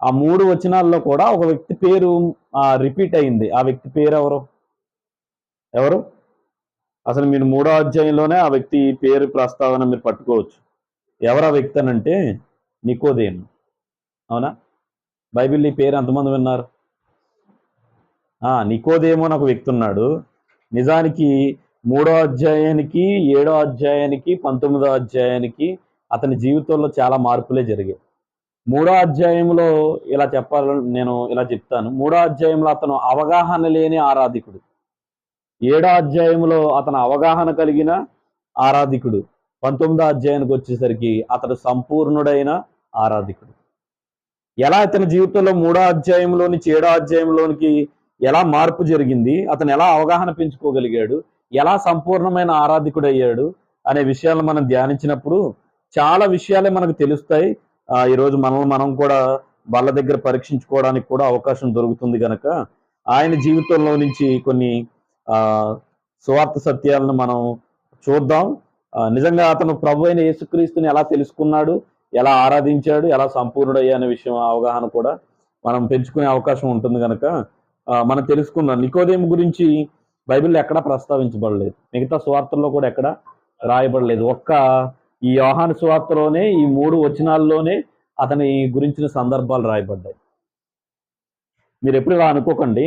ఆ 3 వచనాల్లో కూడా ఒక వ్యక్తి పేరు రిపీట్ అయింది. ఆ వ్యక్తి పేరు ఎవరు? ఎవరు? అసలు మీరు 3వ అధ్యాయంలోనే ఆ వ్యక్తి పేరు ప్రస్తావన మీరు పట్టుకోవచ్చు. ఎవరు ఆ వ్యక్తి అనంటే నికోదేము. అవునా? బైబిల్‌లో ఈ పేరు ఎంతమంది విన్నారు? నికోదేము అని ఒక వ్యక్తి ఉన్నాడు. నిజానికి 3వ అధ్యాయానికి, 7వ అధ్యాయానికి, 19వ అధ్యాయానికి అతని జీవితంలో చాలా మార్పులే జరిగాయి. 3వ అధ్యాయంలో నేను ఇలా చెప్తాను. 3వ అధ్యాయంలో అతను అవగాహన లేని ఆరాధికుడు. 7వ అధ్యాయంలో అతను అవగాహన కలిగిన ఆరాధికుడు. 19వ అధ్యాయానికి వచ్చేసరికి అతడు సంపూర్ణుడైన ఆరాధికుడు. ఎలా అతని జీవితంలో 3వ అధ్యాయంలో నుంచి 7వ అధ్యాయంలోనికి ఎలా మార్పు జరిగింది, అతను ఎలా అవగాహన పెంచుకోగలిగాడు, ఎలా సంపూర్ణమైన ఆరాధికుడయ్యాడు అనే విషయాలను మనం ధ్యానించినప్పుడు చాలా విషయాలే మనకు తెలుస్తాయి. ఈరోజు మనల్ని మనం కూడా వాళ్ళ దగ్గర పరీక్షించుకోవడానికి కూడా అవకాశం దొరుకుతుంది గనక ఆయన జీవితంలో నుంచి కొన్ని సువార్త సత్యాలను మనం చూద్దాం. నిజంగా అతను ప్రభు అయిన యేసుక్రీస్తుని ఎలా తెలుసుకున్నాడు, ఎలా ఆరాధించాడు, ఎలా సంపూర్ణుడయ్యా అనే విషయం అవగాహన కూడా మనం పెంచుకునే అవకాశం ఉంటుంది కనుక మనం తెలుసుకుందాం. నికోదేము గురించి బైబిల్లో ఎక్కడా ప్రస్తావించబడలేదు. మిగతా సువార్తల్లో కూడా ఎక్కడ రాయబడలేదు. ఈ యోహాను సువార్తలోనే ఈ 3 వచనాల్లోనే అతని గురించిన సందర్భాలు రాయబడ్డాయి. మీరు ఎప్పుడు ఇలా అనుకోకండి.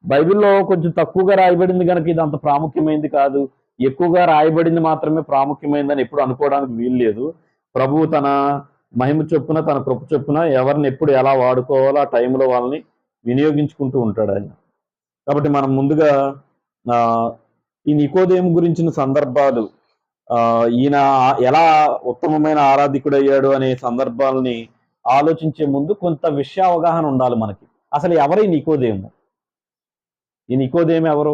బైబిల్లో కొంచెం తక్కువగా రాయబడింది కనుక ఇది అంత ప్రాముఖ్యమైనది కాదు, ఎక్కువగా రాయబడింది మాత్రమే ప్రాముఖ్యమైనదని ఎప్పుడు అనుకోవడానికి వీలు లేదు. ప్రభువు తన మహిమ చొప్పున, తన కృప చొప్పున ఎవరిని ఎప్పుడు ఎలా వాడుకోవాలో ఆ టైంలో వాళ్ళని వినియోగించుకుంటూ ఉంటాడు ఆయన. కాబట్టి మనం ముందుగా ఈ నికోదేము గురించిన సందర్భాలు, ఈయన ఎలా ఉత్తమమైన ఆరాధికుడయ్యాడు అనే సందర్భాలని ఆలోచించే ముందు కొంత విషయ అవగాహన ఉండాలి మనకి. అసలు ఎవరు ఈ నికోదేము? ఈ నికోదేము ఎవరు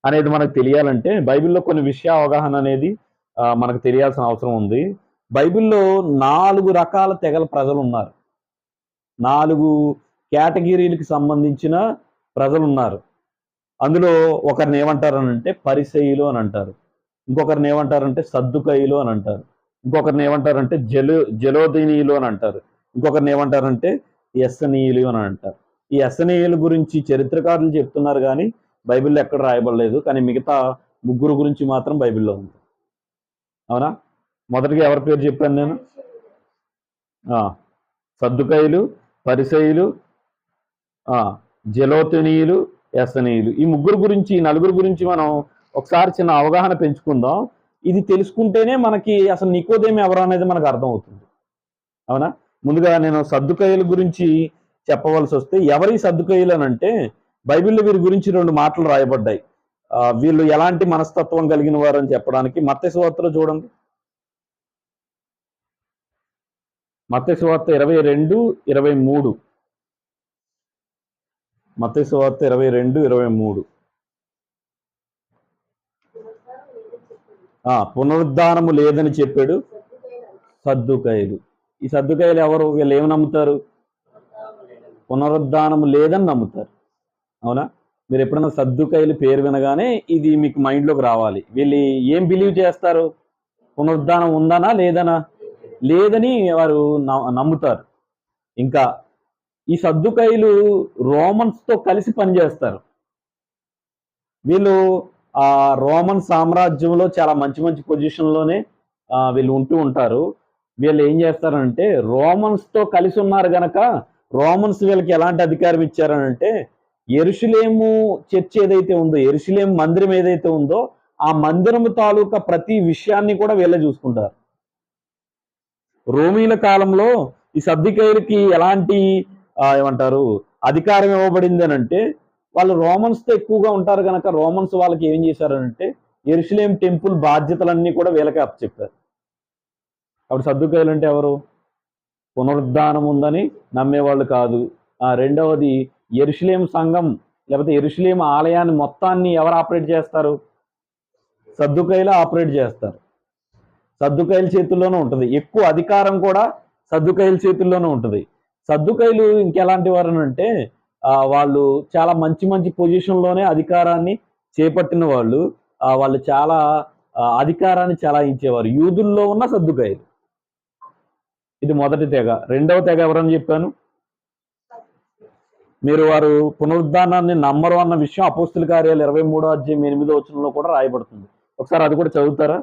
అనేది మనకు తెలియాలంటే బైబిల్లో కొన్ని విషయ అవగాహన అనేది మనకు తెలియాల్సిన అవసరం ఉంది. బైబిల్లో 4 రకాల తెగల ప్రజలు ఉన్నారు. 4 కేటగిరీలకు సంబంధించిన ప్రజలు ఉన్నారు. అందులో ఒకరిని ఏమంటారనంటే పరిసయ్యులు అని అంటారు. ఇంకొకరిని ఏమంటారంటే సద్దుకయ్యులు అని అంటారు. ఇంకొకరిని ఏమంటారంటే జలోదీనీయులు అని అంటారు. ఇంకొకరిని ఏమంటారంటే ఎస్సనీయులు అని అంటారు. ఈ ఎస్సనీయుల గురించి చరిత్రకారులు చెప్తున్నారు కానీ బైబిల్లో ఎక్కడ రాయబడలేదు. కానీ మిగతా 3 గురించి మాత్రం బైబిల్లో ఉంది. అవునా? మొదటిగా ఎవరి పేరు చెప్పాను నేను? సద్దుకయ్యులు, పరిసయ్యులు, జలోతనీయులు, ఎస్సనీయులు. ఈ 3 గురించి, ఈ 4 గురించి మనం ఒకసారి చిన్న అవగాహన పెంచుకుందాం. ఇది తెలుసుకుంటేనే మనకి అసలు నికోదేము ఎవరు అనేది మనకు అర్థమవుతుంది. అవునా? ముందుగా నేను సద్దుకయ్యుల గురించి చెప్పవలసి వస్తే ఎవరి సద్దుకయ్యులు అని అంటే బైబిల్లో వీరి గురించి 2 మాటలు రాయబడ్డాయి. వీళ్ళు ఎలాంటి మనస్తత్వం కలిగిన వారు అని చెప్పడానికి మత్తయి సువార్తలో చూడండి. మత్తయి సువార్త 22:23. మత్తయి సువార్త 22:23. పునరుద్ధానము లేదని చెప్పాడు సద్దుకయ్యులు. ఈ సద్దుకయ్యులు ఎవరు? వీళ్ళు ఏమి నమ్ముతారు? పునరుద్ధానము లేదని నమ్ముతారు. అవునా? మీరు ఎప్పుడైనా సద్దుకయ్యుల పేరు వినగానే ఇది మీకు మైండ్లోకి రావాలి. వీళ్ళు ఏం బిలీవ్ చేస్తారు? పునరుద్ధానం ఉందనా లేదనా? లేదని వారు నమ్ముతారు. ఇంకా ఈ సద్దుకయ్యులు రోమన్స్తో కలిసి పనిచేస్తారు. వీళ్ళు రోమన్ సామ్రాజ్యంలో చాలా మంచి మంచి పొజిషన్లోనే వీళ్ళు ఉంటూ ఉంటారు. వీళ్ళు ఏం చేస్తారంటే రోమన్స్తో కలిసి ఉన్నారు గనక రోమన్స్ వీళ్ళకి ఎలాంటి అధికారం ఇచ్చారనంటే యెరూషలేము చర్చ్ ఏదైతే ఉందో, యెరూషలేము మందిరం ఏదైతే ఉందో ఆ మందిరము తాలూకా ప్రతి విషయాన్ని కూడా వీళ్ళే చూసుకుంటారు. రోమీల కాలంలో ఈ సద్దుకయ్యులకి ఎలాంటి ఏమంటారు అధికారం ఇవ్వబడింది అనంటే వాళ్ళు రోమన్స్తో ఎక్కువగా ఉంటారు కనుక రోమన్స్ వాళ్ళకి ఏం చేశారంటే యెరూషలేము టెంపుల్ బాధ్యతలన్నీ కూడా వీళ్ళకే అప్పచెప్పారు. అప్పుడు సద్దుకయ్యులు అంటే ఎవరు? పునరుద్ధానం ఉందని నమ్మేవాళ్ళు కాదు. రెండవది యెరూషలేము సంఘం లేకపోతే యెరూషలేము ఆలయాన్ని మొత్తాన్ని ఎవరు ఆపరేట్ చేస్తారు? సద్దుకయ్యులు ఆపరేట్ చేస్తారు. సద్దుకయ్యుల చేతుల్లోనే ఉంటుంది. ఎక్కువ అధికారం కూడా సద్దుకయ్యుల చేతుల్లోనే ఉంటుంది. సద్దుకయ్యులు ఇంకెలాంటి వారు అంటే వాళ్ళు చాలా మంచి మంచి పొజిషన్లోనే అధికారాన్ని చేపట్టిన వాళ్ళు. వాళ్ళు చాలా అధికారాన్ని చెలాయించేవారు. యూదుల్లో ఉన్న సద్దుకయ్యులు. ఇది మొదటి తెగ. రెండవ తెగ ఎవరని చెప్పాను? మీరు వారు పునరుద్ధానాన్ని నమ్మరు అన్న విషయం అపోస్తుల కార్యాలు 23:8 కూడా రాయబడుతుంది. ఒకసారి అది కూడా చదువుతారా?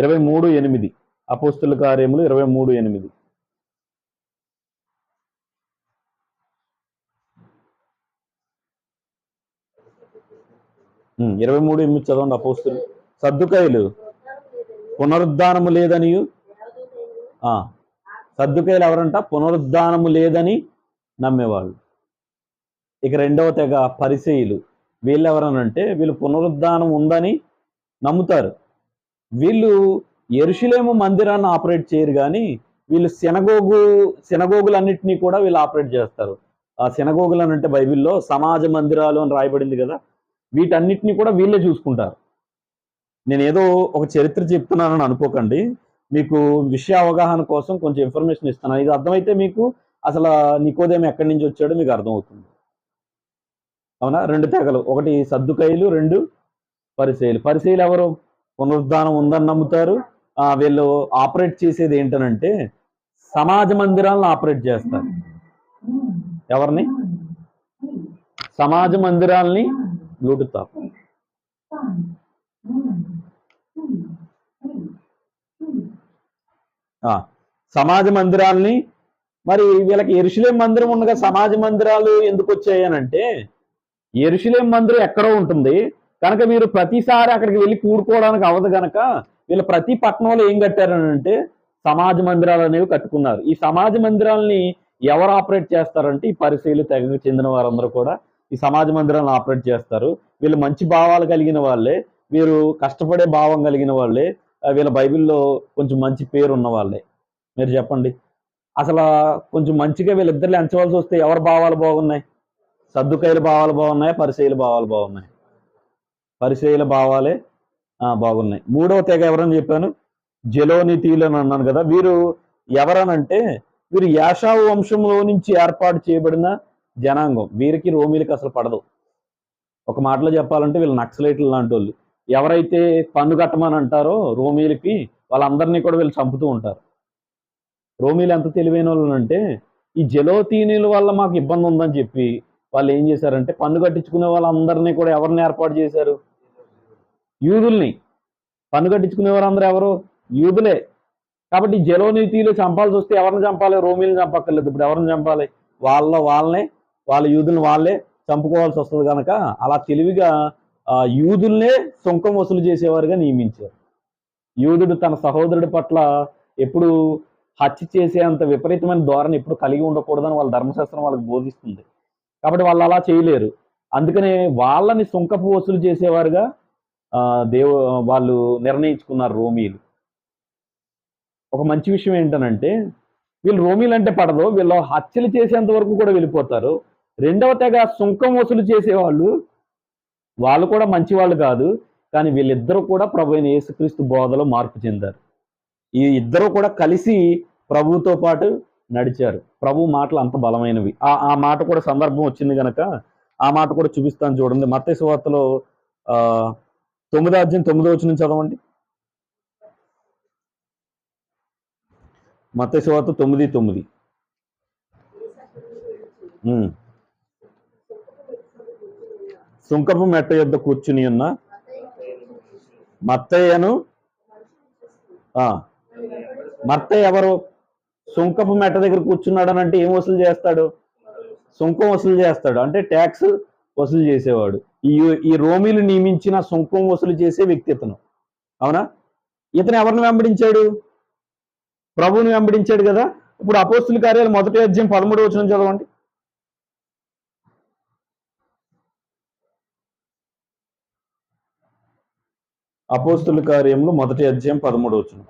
23:8 అపోస్తుల కార్యములు 23:8. 23:8 చదవండి. అపోస్తులు సద్దుకైలు పునరుద్ధానము లేదని, సద్దుకైలు ఎవరంట? పునరుద్ధానము లేదని నమ్మేవాళ్ళు. ఇక రెండవ తెగ పరిసయ్యులు. వీళ్ళు ఎవరనంటే వీళ్ళు పునరుద్ధానం ఉందని నమ్ముతారు. వీళ్ళు యెరూషలేము మందిరాన్ని ఆపరేట్ చేయరు, కానీ వీళ్ళు సినగోగులన్నింటినీ కూడా వీళ్ళు ఆపరేట్ చేస్తారు. ఆ సినగోగులు అని అంటే బైబిల్లో సమాజ మందిరాలు అని రాయబడింది కదా, వీటన్నిటిని కూడా వీళ్ళే చూసుకుంటారు. నేను ఏదో ఒక చరిత్ర చెప్తున్నానని అనుకోకండి, మీకు విషయ అవగాహన కోసం కొంచెం ఇన్ఫర్మేషన్ ఇస్తున్నాను. ఇది అర్థమైతే మీకు అసలు నికోదేము ఎక్కడి నుంచి వచ్చాడో మీకు అర్థమవుతుంది. అవునా? రెండు తెగలు, ఒకటి సద్దుకైలు, రెండు పరిసయ్యులు. పరిసయ్యులు ఎవరు? పునరుద్ధానం ఉందని నమ్ముతారు. వీళ్ళు ఆపరేట్ చేసేది ఏంటనంటే సమాజ మందిరాలను ఆపరేట్ చేస్తారు. ఎవరిని? సమాజ మందిరాలని బ్లూటూత్ ఆఫ్. సమాజ మందిరాలని. మరి వీళ్ళకి యెరూషలేము మందిరం ఉండగా సమాజ మందిరాలు ఎందుకు వచ్చాయి అనంటే, యెరూషలేము మందిరం ఎక్కడో ఉంటుంది కనుక మీరు ప్రతిసారి అక్కడికి వెళ్ళి కూడుకోవడానికి అవ్వదు కనుక వీళ్ళు ప్రతి పట్టణంలో ఏం కట్టారనంటే సమాజ మందిరాలు అనేవి కట్టుకున్నారు. ఈ సమాజ మందిరాలని ఎవరు ఆపరేట్ చేస్తారంటే ఈ పరిసయ్యులు తెగకు చెందిన వారందరూ కూడా ఈ సమాజ మందిరాలను ఆపరేట్ చేస్తారు. వీళ్ళు మంచి భావాలు కలిగిన వాళ్ళే, వీరు కష్టపడే భావం కలిగిన వాళ్ళే, వీళ్ళ బైబిల్లో కొంచెం మంచి పేరు ఉన్న వాళ్ళే. మీరు చెప్పండి, అసలు కొంచెం మంచిగా వీళ్ళిద్దరిని ఎంచవలసి వస్తే ఎవరి భావాలు బాగున్నాయి? సద్దుకైల భావాలు బాగున్నాయా? పరిసయ్యుల భావాలు బాగున్నాయి? పరిసయ్యుల భావాలే బాగున్నాయి. మూడవ తెగ ఎవరని చెప్పాను? జెలోనితీయులు అని అన్నాను కదా. వీరు ఎవరనంటే వీరు యాషావు వంశంలో నుంచి ఏర్పాటు చేయబడిన జనాంగం. వీరికి రోమీలకు అసలు పడదు. ఒక మాటలో చెప్పాలంటే వీళ్ళు నక్సలైట్లు లాంటి వాళ్ళు. ఎవరైతే పన్ను కట్టమని అంటారో రోమీలకి, వాళ్ళందరినీ కూడా వీళ్ళు చంపుతూ ఉంటారు. రోమీలు ఎంత తెలివైన వాళ్ళు అంటే ఈ జెలోతీయుల వల్ల మాకు ఇబ్బంది ఉందని చెప్పి వాళ్ళు ఏం చేశారంటే పన్ను కట్టించుకునే వాళ్ళందరినీ కూడా ఎవరిని ఏర్పాటు చేశారు? యూదుల్ని. పన్ను కట్టించుకునే వారందరూ ఎవరు? యూదులే. కాబట్టి జెలోనీతీయులు చంపాల్సి వస్తే ఎవరిని చంపాలి? రోమీలను చంపక్కర్లేదు. ఇప్పుడు ఎవరిని చంపాలి? వాళ్ళ యూదులను వాళ్ళే చంపుకోవాల్సి వస్తుంది కనుక అలా తెలివిగా యూదుల్నే సుంకం వసూలు చేసేవారుగా నియమించారు. యూదుడు తన సహోదరుడి పట్ల ఎప్పుడు హత్య చేసేంత విపరీతమైన ధోరణి ఎప్పుడు కలిగి ఉండకూడదని వాళ్ళ ధర్మశాస్త్రం వాళ్ళకి బోధిస్తుంది. కాబట్టి వాళ్ళు అలా చేయలేరు. అందుకనే వాళ్ళని సుంకపు వసూలు చేసేవారుగా వాళ్ళు నిర్ణయించుకున్నారు రోమీలు. ఒక మంచి విషయం ఏంటనంటే వీళ్ళు రోమీలు అంటే పడదు, వీళ్ళు హత్యలు చేసేంత వరకు కూడా వెళ్ళిపోతారు. రెండవ తెగ సుంకం వసూలు చేసేవాళ్ళు, వాళ్ళు కూడా మంచి వాళ్ళు కాదు, కానీ వీళ్ళిద్దరూ కూడా ప్రభు అయిన యేసుక్రీస్తు బోధలో మార్పు చెందారు. ఈ ఇద్దరు కూడా కలిసి ప్రభువుతో పాటు నడిచారు. ప్రభు మాటలు అంత బలమైనవి. ఆ మాట కూడా సందర్భం వచ్చింది కనుక ఆ మాట కూడా చూపిస్తాను చూడండి. మత్తయి సువార్తలో 9వ అధ్యాయం 9వ వచనం చదవండి. మత్తయి సువార్త 9:9. సుంకపు మెట్ట యొద్ద కూర్చుని ఉన్న మత్తయ్యను. మత్తయ్య ఎవరు? సుంకపు మెట్ట దగ్గర కూర్చున్నాడు అంటే ఏం వసూలు చేస్తాడు? సుంకం వసూలు చేస్తాడు. అంటే ట్యాక్స్ వసూలు చేసేవాడు. ఈ రోమీలు నియమించిన సుంకం వసూలు చేసే వ్యక్తి ఇతను. అవునా? ఇతను ఎవరిని వెంబడించాడు? ప్రభువుని వెంబడించాడు కదా. ఇప్పుడు అపోస్తుల కార్యాలు 1వ అధ్యాయం 13వ వచనం చదవండి. అపోస్తుల కార్యములు 1వ అధ్యాయం 13వ వచనం.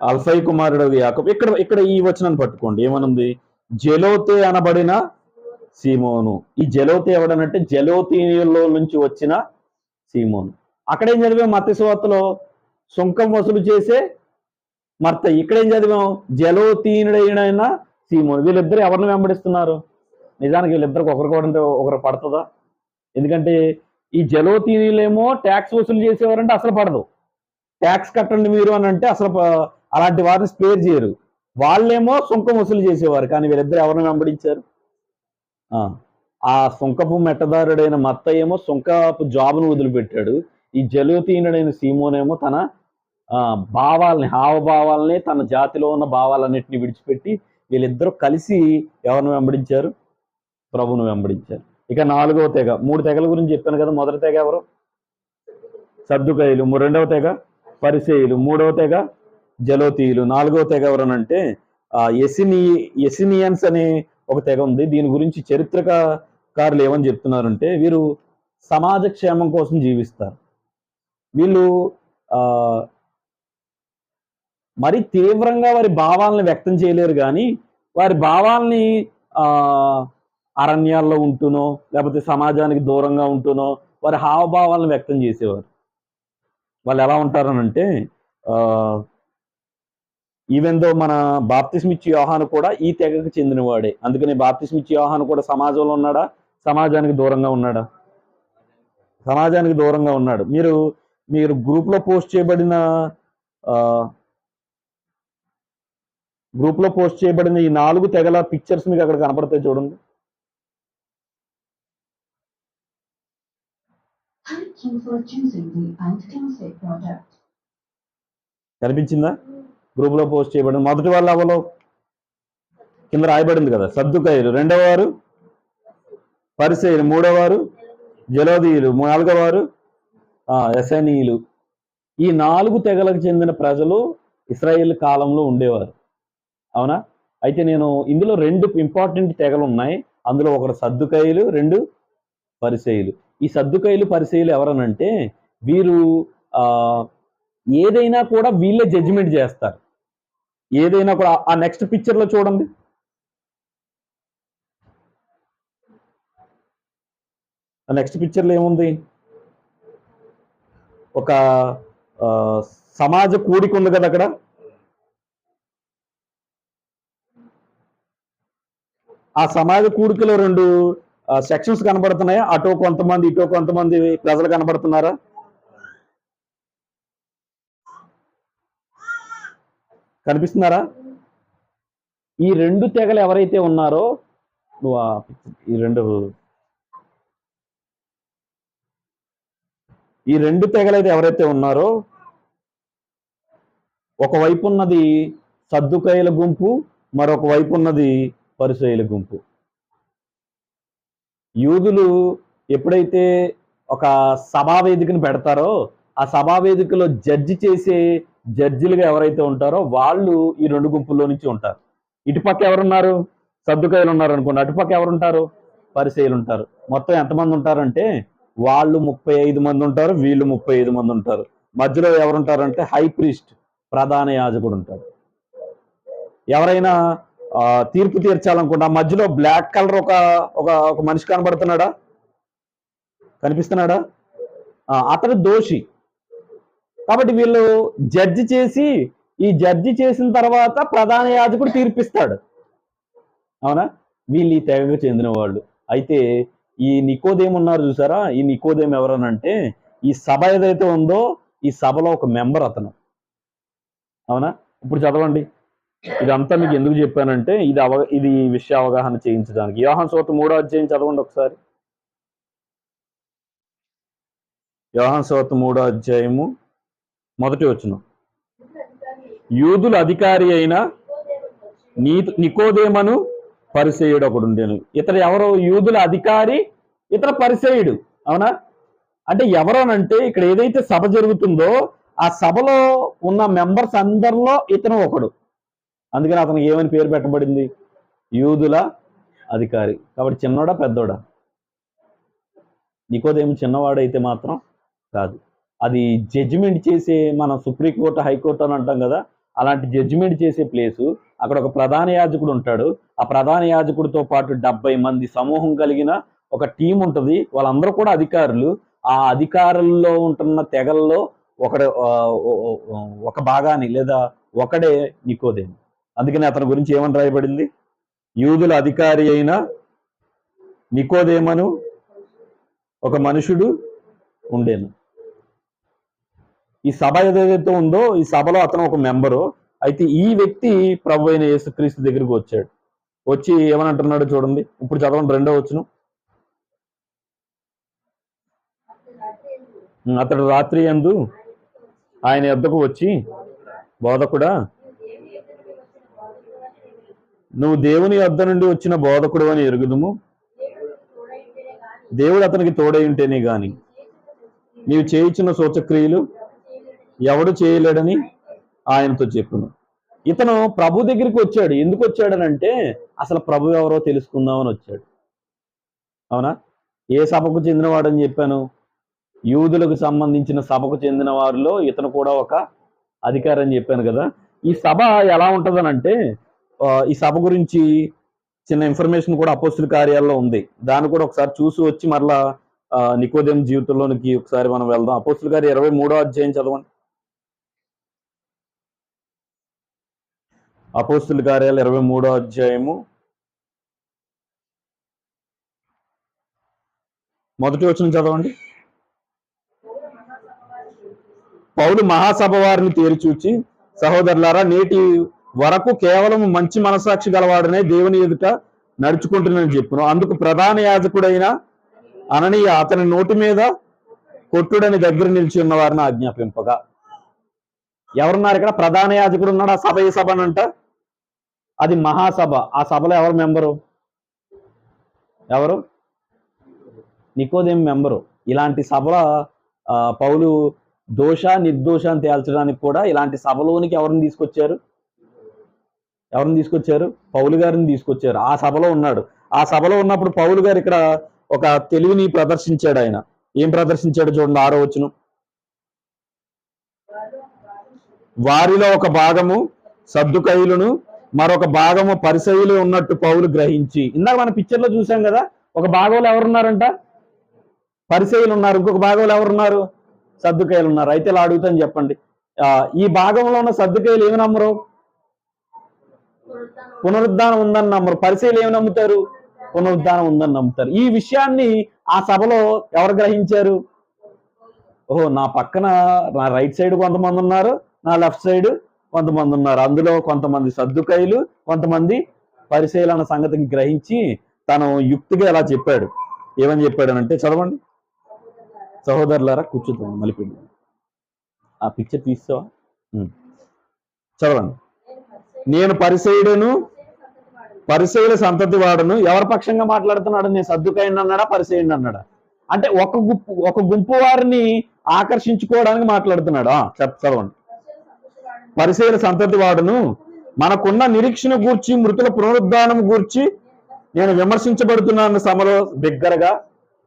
అల్ఫై కుమారుడు యాకోబు. ఇక్కడ ఈ వచనాన్ని పట్టుకోండి. ఏమనుంది? జెలోతే అనబడిన సీమోను. ఈ జెలోతే ఎవడనంటే జెలోతీయుల్లో నుంచి వచ్చిన సీమోను. అక్కడేం చదివాం? మత్తయి సువార్తలో సుంకం వసూలు చేసే మత్తయి. ఇక్కడేం చదివాం? జెలోతీయుడైన సీమోను. వీళ్ళిద్దరు ఎవరిని వెంబడిస్తున్నారు? నిజానికి వీళ్ళిద్దరికి ఒకరికొకరంటే ఒకరు పడుతుందా? ఎందుకంటే ఈ జలోతీయులేమో ట్యాక్స్ వసూలు చేసేవారంటే అసలు పడదు. ట్యాక్స్ కట్టండి మీరు అని అంటే అసలు అలాంటి వారిని స్పేర్ చేయరు. వాళ్ళేమో సుంకం వసూలు చేసేవారు. కానీ వీళ్ళిద్దరు ఎవరిని వెంబడించారు? ఆ సుంకపు మెట్టదారుడైన మత్తయి ఏమో సుంకపు జాబును వదిలిపెట్టాడు. ఈ జలోతీయుడైన సీమోనేమో తన భావాల్ని, హావభావాల్ని, తన జాతిలో ఉన్న భావాలన్నింటినీ విడిచిపెట్టి వీళ్ళిద్దరూ కలిసి ఎవరిని వెంబడించారు? ప్రభువును వెంబడించారు. ఇక 4వ తెగ. 3 తెగల గురించి చెప్పాను కదా. మొదటి తెగ ఎవరు? సద్దుకయ్యులు. రెండవ తెగ పరిసయ్యులు. 3వ తెగ జలోతీయులు. 4వ తెగ ఎవరనంటే ఎసినియన్స్ అనే ఒక తెగ ఉంది. దీని గురించి చరిత్రకారులు ఏమని చెప్తున్నారంటే వీరు సమాజ క్షేమం కోసం జీవిస్తారు. వీళ్ళు మరి తీవ్రంగా వారి భావాలను వ్యక్తం చేయలేరు, కానీ వారి భావాల్ని అరణ్యాల్లో ఉంటూనో లేకపోతే సమాజానికి దూరంగా ఉంటూనో వారి హావభావాలను వ్యక్తం చేసేవారు. వాళ్ళు ఎలా ఉంటారనంటే ఈవెన్ దో మన బాప్తిస్మిచ్చి యోహాను కూడా ఈ తెగకు చెందినవాడే. అందుకని బాప్తిస్మిచ్చి యోహాను కూడా సమాజంలో ఉన్నాడా? సమాజానికి దూరంగా ఉన్నాడా? సమాజానికి దూరంగా ఉన్నాడు. మీరు గ్రూప్లో పోస్ట్ చేయబడిన ఈ 4 తెగల పిక్చర్స్ మీకు అక్కడ కనపడతాయి చూడండి. కనిపించిందా? గ్రూప్ లో పోస్ట్ చేయబడింది. మొదటి వాళ్ళు ఎవరు? కింద రాయబడింది కదా, సద్దుకయ్యులు. రెండవ వారు పరిసయ్యులు. మూడవ వారు జలోదీయులు. 4వ వారు ఎసనీయులు. ఈ 4 తెగలకు చెందిన ప్రజలు ఇశ్రాయేల్ కాలంలో ఉండేవారు. అవునా? అయితే నేను ఇందులో 2 ఇంపార్టెంట్ తెగలు ఉన్నాయి. అందులో ఒకటి సద్దుకయ్యులు, 2 పరిసయ్యులు. ఈ సద్దుకయ్యులు పరిసయ్యులు ఎవరనంటే వీరు ఏదైనా కూడా వీళ్ళే జడ్జిమెంట్ చేస్తారు. ఏదైనా కూడా ఆ నెక్స్ట్ పిక్చర్ లో చూడండి. ఆ నెక్స్ట్ పిక్చర్లో ఏముంది? ఒక సమాజ కూడిక ఉంది కదా అక్కడ. ఆ సమాజ కూడికలో 2 సెక్షన్స్ కనబడుతున్నాయా? అటో కొంతమంది, ఇటో కొంతమంది ప్రజలు కనబడుతున్నారా? కనిపిస్తున్నారా? ఈ 2 తెగలు ఎవరైతే ఉన్నారో ఈ రెండు తెగలైతే ఎవరైతే ఉన్నారో ఒకవైపు ఉన్నది సద్దుకయ్యుల గుంపు, మరొక వైపు ఉన్నది పరిసయ్యుల గుంపు. యూదులు ఎప్పుడైతే ఒక సభావేదికను పెడతారో ఆ సభావేదికలో జడ్జి చేసే జడ్జిలుగా ఎవరైతే ఉంటారో వాళ్ళు ఈ 2 గుంపుల్లో నుంచి ఉంటారు. ఇటుపక్క ఎవరున్నారు? సద్దుకయ్యులు ఉన్నారు అనుకోండి. అటుపక్క ఎవరుంటారు? పరిసయ్యులు ఉంటారు. మొత్తం ఎంతమంది ఉంటారంటే వాళ్ళు 35 మంది ఉంటారు, వీళ్ళు 35 మంది ఉంటారు. మధ్యలో ఎవరుంటారంటే హై ప్రీస్ట్, ప్రధాన యాజకుడు ఉంటాడు. ఎవరైనా తీర్పు తీర్చాలనుకుంటా మధ్యలో బ్లాక్ కలర్ ఒక మనిషి కనబడుతున్నాడా? కనిపిస్తున్నాడా? అతడు దోషి. కాబట్టి వీళ్ళు జడ్జి చేసి ఈ జడ్జి చేసిన తర్వాత ప్రధాన యాజకుడు తీర్పిస్తాడు. అవునా? వీళ్ళు ఈ తెగకు చెందిన వాళ్ళు. అయితే ఈ నికోదేము ఉన్నారు చూసారా? ఈ నికోదేము ఎవరనంటే ఈ సభ ఏదైతే ఉందో ఈ సభలో ఒక మెంబర్ అతను. అవునా? ఇప్పుడు చదవండి. ఇదంతా మీకు ఎందుకు చెప్పానంటే ఇది విషయ అవగాహన చేయించడానికి. యోహాను సువార్త 3వ అధ్యాయం చదవండి ఒకసారి. యోహాను సువార్త 3వ అధ్యాయము 1వ వచనం. యూదుల అధికారి అయిన నికోదేమను పరిసయ్యుడు ఒకడు ఉండేను. ఇతడు ఎవరు? యూదుల అధికారి, ఇతర పరిసయ్యుడు. అవునా? అంటే ఎవరనంటే ఇక్కడ ఏదైతే సభ జరుగుతుందో ఆ సభలో ఉన్న మెంబర్స్ అందరిలో ఇతను ఒకడు. అందుకని అతనికి ఏమని పేరు పెట్టబడింది? యూదుల అధికారి. కాబట్టి చిన్నోడా పెద్దోడా? నికోదేము చిన్నవాడైతే మాత్రం కాదు. అది జడ్జిమెంట్ చేసే, మనం సుప్రీంకోర్టు హైకోర్టు అని అంటాం కదా, అలాంటి జడ్జిమెంట్ చేసే ప్లేసు. అక్కడ ఒక ప్రధాన యాజకుడు ఉంటాడు. ఆ ప్రధాన యాజకుడితో పాటు 70 మంది సమూహం కలిగిన ఒక టీం ఉంటుంది. వాళ్ళందరూ కూడా అధికారులు. ఆ అధికారుల్లో ఉంటున్న తెగల్లో ఒక భాగాన్ని లేదా ఒకడే నికోదేము. అందుకని అతని గురించి ఏమని రాయబడింది? యూదుల అధికారి అయిన నికోదేమను ఒక మనుషుడు ఉండేను. ఈ సభ ఏదైతే ఉందో ఈ సభలో అతను ఒక మెంబరు. అయితే ఈ వ్యక్తి ప్రభు అయిన యేసుక్రీస్తు దగ్గరికి వచ్చాడు. వచ్చి ఏమనంటున్నాడు చూడండి. ఇప్పుడు చదవండి 2వ వచనం. అతడు రాత్రి యందు ఆయన యొద్దకు వచ్చి, బోధకుడా, నువ్వు దేవుని యొద్ద నుండి వచ్చిన బోధకుడు అని ఎరుగుదుము. దేవుడు అతనికి తోడై ఉంటేనే గాని నీవు చేయించిన సూచక్రియలు ఎవడు చేయలేడని ఆయనతో చెప్పును. ఇతను ప్రభు దగ్గరికి వచ్చాడు. ఎందుకు వచ్చాడనంటే అసలు ప్రభు ఎవరో తెలుసుకుందామని వచ్చాడు. అవునా? ఏ సభకు చెందినవాడని చెప్పాను? యూదులకు సంబంధించిన సభకు చెందిన వారిలో ఇతను కూడా ఒక అధికారి అని చెప్పాను కదా. ఈ సభ ఎలా ఉంటుందనంటే ఈ సభ గురించి చిన్న ఇన్ఫర్మేషన్ కూడా అపోస్తుల కార్యాల్లో ఉంది. దాన్ని కూడా ఒకసారి చూసి వచ్చి మరలా నికోదేము జీవితంలోనికి ఒకసారి మనం వెళ్దాం. అపోస్తుల కార్యం 23వ అధ్యాయం చదవండి. అపోస్తుల కార్యాలు 23వ అధ్యాయము 1వ వచనం చదవండి. పౌలు మహాసభ వారిని తేరిచూచి, సహోదరులారా, నేటి వరకు కేవలం మంచి మనసాక్షి గలవాడనే దేవుని ఎదుట నడుచుకుంటున్నానని చెప్పును. అందుకు ప్రధాన యాజకుడైన అననీయ అతని నోటి మీద కొట్టుడని దగ్గర నిలిచి ఉన్న వారిని ఆజ్ఞాపింపగా. ఎవరున్నారు ఇక్కడ? ప్రధాన యాజకుడు ఉన్నాడు. ఆ సభ ఏ సభ అనంట? అది మహాసభ. ఆ సభలో ఎవరు మెంబరు? ఎవరు? నికోదేము మెంబరు. ఇలాంటి సభలో పౌలు దోష నిర్దోషాన్ని తేల్చడానికి కూడా ఇలాంటి సభలోనికి ఎవరిని తీసుకొచ్చారు? పౌలు గారిని తీసుకొచ్చారు. ఆ సభలో ఉన్నాడు. ఆ సభలో ఉన్నప్పుడు పౌలు గారు ఇక్కడ ఒక తెలివిని ప్రదర్శించాడు. ఆయన ఏం ప్రదర్శించాడు చూడండి. 6వ వచనం. వారిలో ఒక భాగము సద్దుకయ్యులను మరొక భాగము పరిసయ్యులు ఉన్నట్టు పౌలు గ్రహించి. ఇందాక మన పిక్చర్లో చూసాం కదా. ఒక భాగంలో ఎవరున్నారంట? పరిసయ్యులు ఉన్నారు. ఇంకొక భాగంలో ఎవరున్నారు? సద్దుకయ్యులు ఉన్నారు. అయితే ఇలా అడుగుతాను చెప్పండి. ఈ భాగంలో ఉన్న సద్దుకయ్యులు ఏమి నమ్మరు? పునరుద్ధానం ఉందని నమ్మరు. పరిసయ్యులు ఏమి నమ్ముతారు? పునరుద్ధానం ఉందని నమ్ముతారు. ఈ విషయాన్ని ఆ సభలో ఎవరు గ్రహించారు? ఓహో, నా పక్కన నా రైట్ సైడ్ కొంతమంది ఉన్నారు, నా లెఫ్ట్ సైడ్ కొంతమంది ఉన్నారు. అందులో కొంతమంది సద్దుకయ్యులు, కొంతమంది పరిసయ్యులు అన్న సంగతిని గ్రహించి తను యుక్తిగా ఎలా చెప్పాడు. ఏమని చెప్పాడనంటే చదవండి. సహోదరులారా, కూర్చుంటాం మలిపిండి. ఆ పిక్చర్ తీస్తావా? చదవండి. నేను పరిసయ్యుడును, పరిసయ్యుల సంతతి వాడును. ఎవరి పక్షంగా మాట్లాడుతున్నాడు? నేను సద్దుకయ్యుని అన్నాడా, పరిసయ్యుని అన్నాడా? అంటే ఒక గుంపు వారిని ఆకర్షించుకోవడానికి మాట్లాడుతున్నాడు. చదవండి. పరిసయ్యుల సంతతి వాడును, మనకున్న నిరీక్షణ గూర్చి, మృతుల పునరుద్ధానం గూర్చి నేను విమర్శించబడుతున్నాను సభలో బిగ్గరగా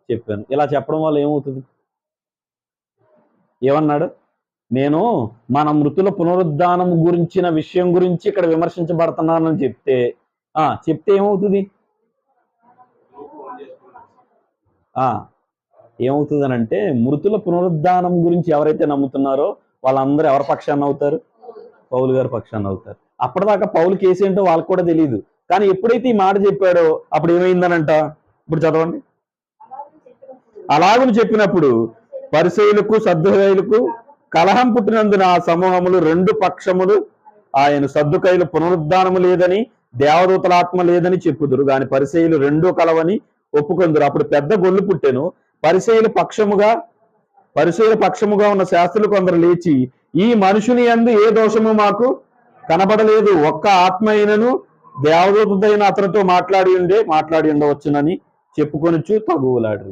చెప్పాను. ఇలా చెప్పడం వల్ల ఏమవుతుంది? ఏమన్నాడు? నేను మన మృతుల పునరుద్ధానం గురించిన విషయం గురించి ఇక్కడ విమర్శించబడుతున్నానని చెప్తే ఏమవుతుంది? ఏమవుతుంది అని అంటే, మృతుల పునరుద్ధానం గురించి ఎవరైతే నమ్ముతున్నారో వాళ్ళందరూ ఎవరి పక్షాన్ని అవుతారు? పౌలు గారి పక్షాన్ని అవుతారు. అప్పటిదాకా పౌలు కేసు ఏంటో వాళ్ళకు కూడా తెలియదు. కానీ ఎప్పుడైతే ఈ మాట చెప్పాడో అప్పుడు ఏమైందనంట? ఇప్పుడు చదవండి. అలాగని చెప్పినప్పుడు పరిసయ్యులకు సద్దుకయ్యులకు కలహం పుట్టినందున ఆ సమూహములు 2 పక్షములు ఆయన సద్దుకయ్యులు పునరుద్ధానము లేదని, దేవదూతల ఆత్మ లేదని చెప్పుదురు. కానీ పరిసయ్యులు 2 కలవని ఒప్పుకొందురు. అప్పుడు పెద్ద గొల్లు పుట్టెను. పరిసయ్యుల పక్షముగా ఉన్న శాస్త్రులు కొందరు లేచి, ఈ మనుషుని యందు ఏ దోషము మాకు కనబడలేదు, ఒక్క ఆత్మ అయినను దేవదూతైన అతనితో మాట్లాడి ఉండవచ్చునని చెప్పుకొనుచు తగువులాడు.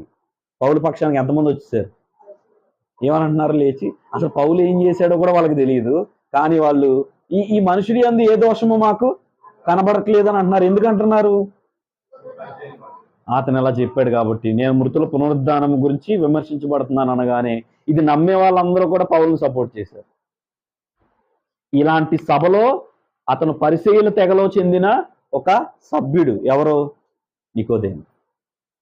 పౌలు పక్షానికి ఎంతమంది వచ్చేసారు? ఏమనంటున్నారు లేచి? అసలు పౌలు ఏం చేశాడో కూడా వాళ్ళకి తెలియదు. కానీ వాళ్ళు ఈ మనుషుడి యందు ఏ దోషము మాకు కనబడట్లేదు అని అంటున్నారు. ఎందుకంటున్నారు? అతను ఎలా చెప్పాడు కాబట్టి. నేను మృతుల పునరుద్ధానం గురించి విమర్శించబడుతున్నాను అనగానే ఇది నమ్మే వాళ్ళందరూ కూడా పౌలును సపోర్ట్ చేశారు. ఇలాంటి సభలో అతను పరిసయ్యుల తెగలో చెందిన ఒక సభ్యుడు. ఎవరు? నికోదేము.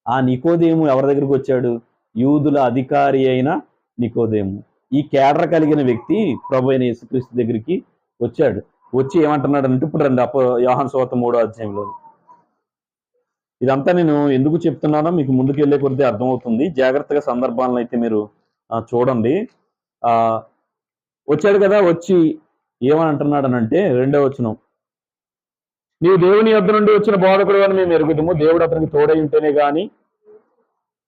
ఆ నికోదేము ఎవరి దగ్గరికి వచ్చాడు? యూదుల అధికారి అయిన నికోదేము. ఈ కేడర్ కలిగిన వ్యక్తి ప్రభు అయిన యేసుక్రీస్తు దగ్గరికి వచ్చాడు. వచ్చి ఏమంటున్నాడు అంటే, ఇప్పుడు రండి యోహాను సువార్త 3వ అధ్యాయంలో ఇదంతా నేను ఎందుకు చెప్తున్నానో మీకు ముందుకు వెళ్ళే కొద్దీ అర్థమవుతుంది. జాగ్రత్తగా సందర్భాలను అయితే మీరు చూడండి. ఆ వచ్చాడు కదా, వచ్చి ఏమని అంటున్నాడనంటే 2వ వచనం, నీవు దేవుని యొద్ద నుండి వచ్చిన బోధకుడు అని మేము ఎరుగుదుము, దేవుడు అతనికి తోడై ఉంటేనే గాని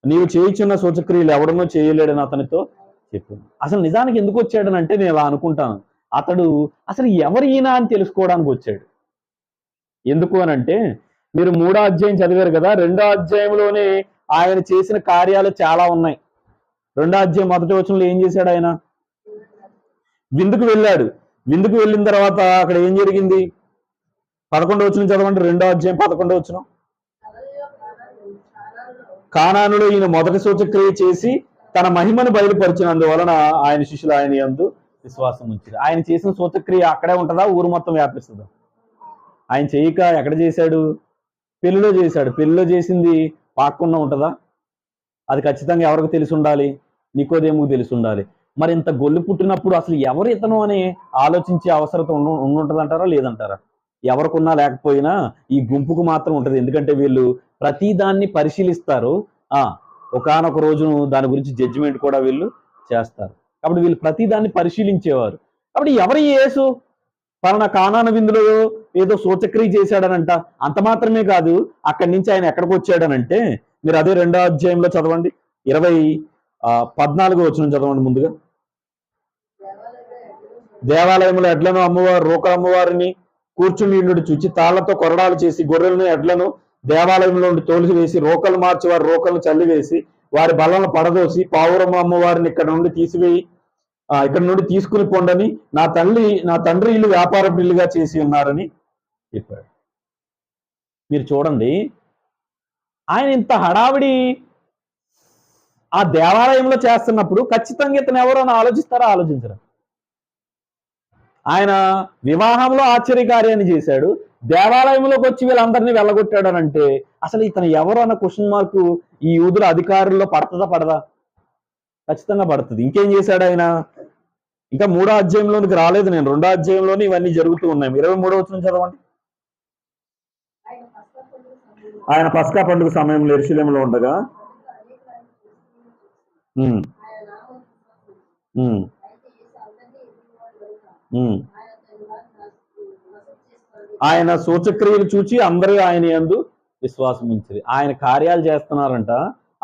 నీవు చేయించున్న సూచక్రియలు ఎవడనో చేయలేడని అతనితో చెప్పింది. అసలు నిజానికి ఎందుకు వచ్చాడనంటే నేను అలా అనుకుంటాను, అతడు అసలు ఎవరు ఈయన అని తెలుసుకోవడానికి వచ్చాడు. ఎందుకు అనంటే మీరు 3వ అధ్యాయం చదివారు కదా, 2వ అధ్యాయంలోనే ఆయన చేసిన కార్యాలు చాలా ఉన్నాయి. 2వ అధ్యాయం 1వ వచనంలో ఏం చేశాడు? ఆయన విందుకు వెళ్ళాడు. విందుకు వెళ్ళిన తర్వాత అక్కడ ఏం జరిగింది? 11వ వచనం చదవండి. 2వ అధ్యాయం 11వ వచనం. కానానులో ఈయన మొదటి సూచక్రియ చేసి తన మహిమను బయలుపరిచినందువలన ఆయన శిష్యులు ఆయన యందు విశ్వాసం ఉంచారు. ఆయన చేసిన సూచక్రియ అక్కడే ఉంటుందా, ఊరు మొత్తం వ్యాపిస్తుందా? ఆయన చేయక ఎక్కడ చేశాడు? పెళ్లిలో చేశాడు. పెళ్లిలో చేసింది పాక్కుండా ఉంటుందా? అది ఖచ్చితంగా ఎవరికి తెలిసి ఉండాలి? నికోదేముకు తెలిసి ఉండాలి. మరి ఇంత గొల్లు పుట్టినప్పుడు అసలు ఎవరు ఇతను అని ఆలోచించే అవసరం ఉంటుందంటారా లేదంటారా? ఎవరికున్నా లేకపోయినా ఈ గుంపుకు మాత్రం ఉంటుంది. ఎందుకంటే వీళ్ళు ప్రతిదాన్ని పరిశీలిస్తారు. ఒకానొక రోజును దాని గురించి జడ్జిమెంట్ కూడా వీళ్ళు చేస్తారు. కాబట్టి వీళ్ళు ప్రతిదాన్ని పరిశీలించేవారు. కాబట్టి ఎవరి యేసు పలానా కానాను విందులో ఏదో సూచక్రియ చేశాడనంట. అంత మాత్రమే కాదు, అక్కడి నుంచి ఆయన ఎక్కడికి వచ్చాడనంటే మీరు అదే 2వ అధ్యాయంలో చదవండి, 14వ వచనం చదవండి ముందుగా. దేవాలయంలో ఎడ్లను అమ్మవారు రోకల అమ్మవారిని కూర్చుని చూచి తాళ్లతో కొరడాలు చేసి గొర్రెలను ఎడ్లను దేవాలయంలో నుండి తోలిసి వేసి రోకలు మార్చి వారి రోకలను చల్లివేసి వారి బలను పడదోసి పావురమ్మ అమ్మవారిని ఇక్కడ నుండి తీసివేయి, ఇక్కడ నుండి తీసుకుని పొండని నా తండ్రి ఇల్లు వ్యాపార ఇల్లుగా చేసి ఉన్నారని చెప్పాడు. మీరు చూడండి, ఆయన ఇంత హడావిడి ఆ దేవాలయంలో చేస్తున్నప్పుడు ఖచ్చితంగా ఇతను ఎవరో అని ఆలోచిస్తారా? ఆలోచించరా? ఆయన వివాహంలో ఆశ్చర్యకార్యాన్ని చేశాడు, దేవాలయంలోకి వచ్చి వీళ్ళందరినీ వెళ్ళగొట్టాడనంటే అసలు ఇతను ఎవరు అన్న క్వశ్చన్ మార్కు ఈ యూదుల అధికారుల్లో పడతదా పడదా? ఖచ్చితంగా పడుతుంది. ఇంకేం చేశాడు ఆయన? ఇంకా 3వ అధ్యాయంలోనికి రాలేదు నేను, 2వ అధ్యాయంలోనే ఇవన్నీ జరుగుతూ ఉన్నాయి. 23వ వచనం చదవండి. ఆయన పస్కా పండుగ సమయంలో యెరూషలేములో ఉండగా ఆయన సూచక్రియలు చూచి అందరూ ఆయన యందు విశ్వాసం ఉంచారు. ఆయన కార్యాలు చేస్తున్నారంట,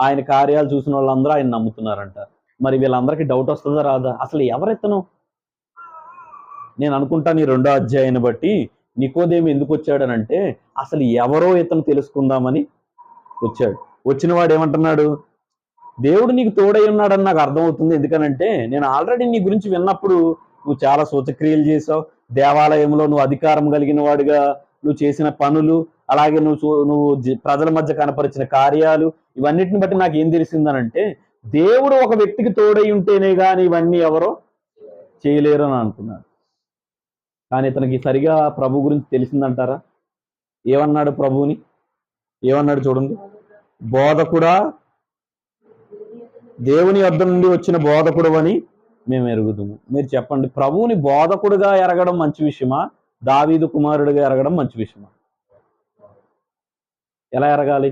ఆయన కార్యాలు చూసిన వాళ్ళందరూ ఆయన నమ్ముతున్నారంట. మరి వీళ్ళందరికీ డౌట్ వస్తుందా రాదా? అసలు ఎవరెత్తను? నేను అనుకుంటాను ఈ 2వ అధ్యాయాన్ని బట్టి నికోదేము ఎందుకు వచ్చాడనంటే అసలు ఎవరో ఇతను తెలుసుకుందామని వచ్చాడు. వచ్చిన వాడు ఏమంటున్నాడు? దేవుడు నీకు తోడై ఉన్నాడని నాకు అర్థమవుతుంది. ఎందుకనంటే నేను ఆల్రెడీ నీ గురించి విన్నప్పుడు నువ్వు చాలా సూచక్రియలు చేసావు, దేవాలయంలో నువ్వు అధికారం కలిగిన వాడిగా నువ్వు చేసిన పనులు, అలాగే నువ్వు ప్రజల మధ్య కనపరిచిన కార్యాలు, ఇవన్నిటిని బట్టి నాకు ఏం తెలిసిందనంటే దేవుడు ఒక వ్యక్తికి తోడై ఉంటేనే కానీ ఇవన్నీ ఎవరో చేయలేరు అని అనుకున్నాడు. కానీ ఇతనికి సరిగా ప్రభు గురించి తెలిసిందంటారా? ఏమన్నాడు ప్రభువుని? ఏమన్నాడు చూడండి, బోధకుడా, దేవుని వద్ద నుండి వచ్చిన బోధకుడు అని మేము ఎరుగుదుము. మీరు చెప్పండి, ప్రభువుని బోధకుడుగా ఎరగడం మంచి విషయమా, దావీదు కుమారుడిగా ఎరగడం మంచి విషయమా? ఎలా ఎరగాలి?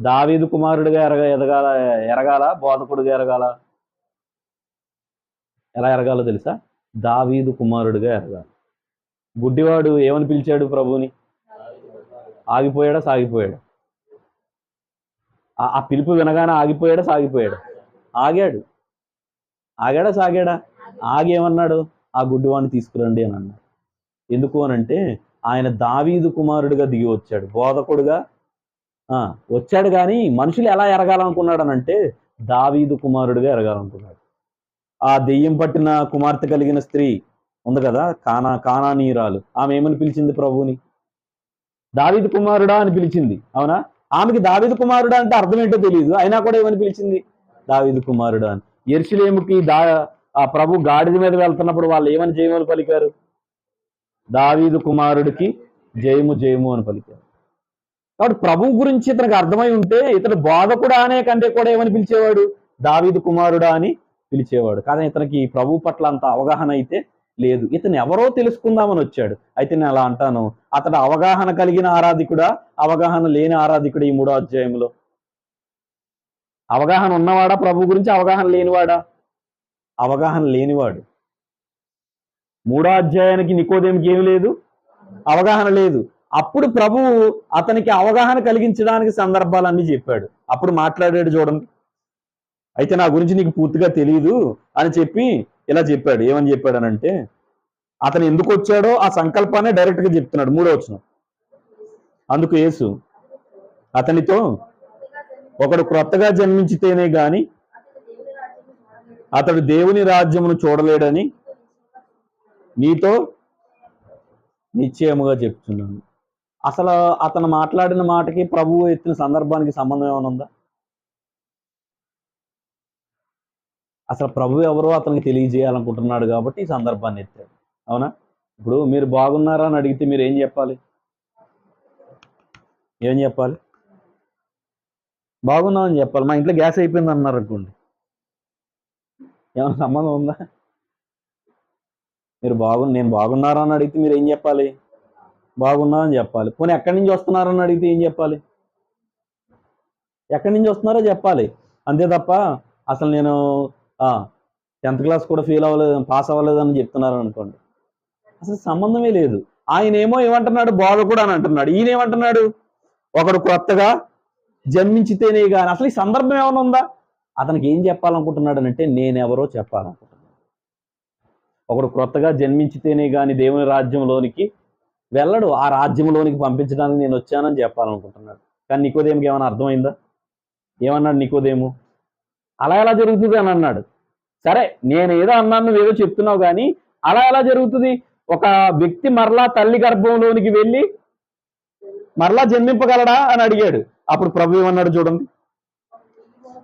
దావీదు కుమారుడిగా ఎరగాల, బోధకుడిగా ఎరగాల? ఎలా ఎరగాలో తెలుసా? దావీదు కుమారుడిగా ఎరగాలి. గుడ్డివాడు ఏమని పిలిచాడు ప్రభువుని? ఆగిపోయాడా సాగిపోయాడా? ఆ పిలుపు వినగానే ఆగిపోయాడా సాగిపోయాడా? ఆగాడు. ఆగాడా సాగాడా? ఆగేమన్నాడు? ఆ గుడ్డివాడిని తీసుకురండి అని అన్నాడు. ఎందుకు అనంటే ఆయన దావీదు కుమారుడిగా దిగి వచ్చాడు, బోధకుడుగా వచ్చాడు. కానీ మనుషులు ఎలా ఎరగాలనుకున్నాడు అనంటే దావీదు కుమారుడిగా ఎరగాలనుకున్నాడు. ఆ దెయ్యం పట్టిన కుమార్తె కలిగిన స్త్రీ ఉంది కదా, కానానీయురాలు, ఆమె ఏమని పిలిచింది ప్రభువుని? దావీదు కుమారుడా అని పిలిచింది. అవునా? ఆమెకి దావీదు కుమారుడా అంటే అర్థం ఏంటో తెలియదు, అయినా కూడా ఏమని పిలిచింది? దావీదు కుమారుడా అని. యెరూషలేముకి ఆ ప్రభు గాడిద మీద వెళ్తున్నప్పుడు వాళ్ళు ఏమని జయమని పలికారు? దావీదు కుమారుడికి జయము జయము అని పలికారు. కాబట్టి ప్రభు గురించి ఇతనికి అర్థమై ఉంటే ఇతను బోధకుడా అనే కంటే కూడా ఏమని పిలిచేవాడు? దావీదు కుమారుడా అని పిలిచేవాడు. కానీ ఇతనికి ప్రభు పట్ల అంత అవగాహన అయితే లేదు. ఇతను ఎవరో తెలుసుకుందామని వచ్చాడు. అయితే నేను అలా అంటాను, అతడు అవగాహన కలిగిన ఆరాధికుడా, అవగాహన లేని ఆరాధికుడా? ఈ 3వ అధ్యాయంలో అవగాహన ఉన్నవాడా ప్రభు గురించి, అవగాహన లేనివాడా? అవగాహన లేనివాడు. 3వ అధ్యాయానికి నికోదేముకి ఏమి లేదు, అవగాహన లేదు. అప్పుడు ప్రభువు అతనికి అవగాహన కలిగించడానికి సందర్భాలన్నీ చెప్పాడు. అప్పుడు మాట్లాడాడు చూడండి. అయితే నా గురించి నీకు పూర్తిగా తెలియదు అని చెప్పి ఇలా చెప్పాడు. ఏమని చెప్పాడనంటే, అతను ఎందుకు వచ్చాడో ఆ సంకల్పాన్ని డైరెక్ట్గా చెప్తున్నాడు. 3వ వచనం. అందుకు యేసు అతనితో, ఒకడు క్రొత్తగా జన్మించితేనే గాని అతడు దేవుని రాజ్యమును చూడలేడని నీతో నిశ్చయముగా చెప్తున్నాను. అసలు అతను మాట్లాడిన మాటకి ప్రభువు ఎత్తిన సందర్భానికి సంబంధం ఏమైనా ఉందా? అసలు ప్రభు ఎవరో అతనికి తెలియజేయాలనుకుంటున్నాడు కాబట్టి ఈ సందర్భాన్ని ఎత్తాడు. అవునా? ఇప్పుడు మీరు బాగున్నారా అని అడిగితే మీరు ఏం చెప్పాలి? ఏం చెప్పాలి? బాగున్నామని చెప్పాలి. మా ఇంట్లో గ్యాస్ అయిపోయింది అన్నారు అనుకోండి, ఏమైనా సంబంధం ఉందా? నేను బాగున్నారా అని అడిగితే మీరు ఏం చెప్పాలి? బాగున్నా అని చెప్పాలి. పోనీ ఎక్కడి నుంచి వస్తున్నారని అడిగితే ఏం చెప్పాలి? ఎక్కడి నుంచి వస్తున్నారో చెప్పాలి. అంతే తప్ప అసలు నేను 10th క్లాస్ కూడా పాస్ అవ్వలేదని చెప్తున్నారు అనుకోండి, అసలు సంబంధమే లేదు. ఆయనేమో ఏమంటున్నాడు? బోధకుడు అని అంటున్నాడు. ఈయన ఏమంటున్నాడు? ఒకడు కొత్తగా జన్మించితేనే కానీ. అసలు ఈ సందర్భం ఏమైనా ఉందా? అతనికి ఏం చెప్పాలనుకుంటున్నాడు అంటే, నేనెవరో చెప్పాలనుకుంటున్నాడు. ఒకడు కొత్తగా జన్మించితేనే కానీ దేవుని రాజ్యంలోనికి వెళ్ళడు. ఆ రాజ్యంలోనికి పంపించడానికి నేను వచ్చానని చెప్పాలనుకుంటున్నాడు. కానీ నికోదేముకి ఏమైనా అర్థమైందా? ఏమన్నాడు నికోదేము? అలా ఎలా జరుగుతుంది అని అన్నాడు. సరే, నేను ఏదో అన్నాను, నువ్వేదో చెప్తున్నావు, కానీ అలా ఎలా జరుగుతుంది? ఒక వ్యక్తి మరలా తల్లి గర్భంలోనికి వెళ్ళి మరలా జన్మింపగలడా అని అడిగాడు. అప్పుడు ప్రభు ఏమన్నాడు చూడండి,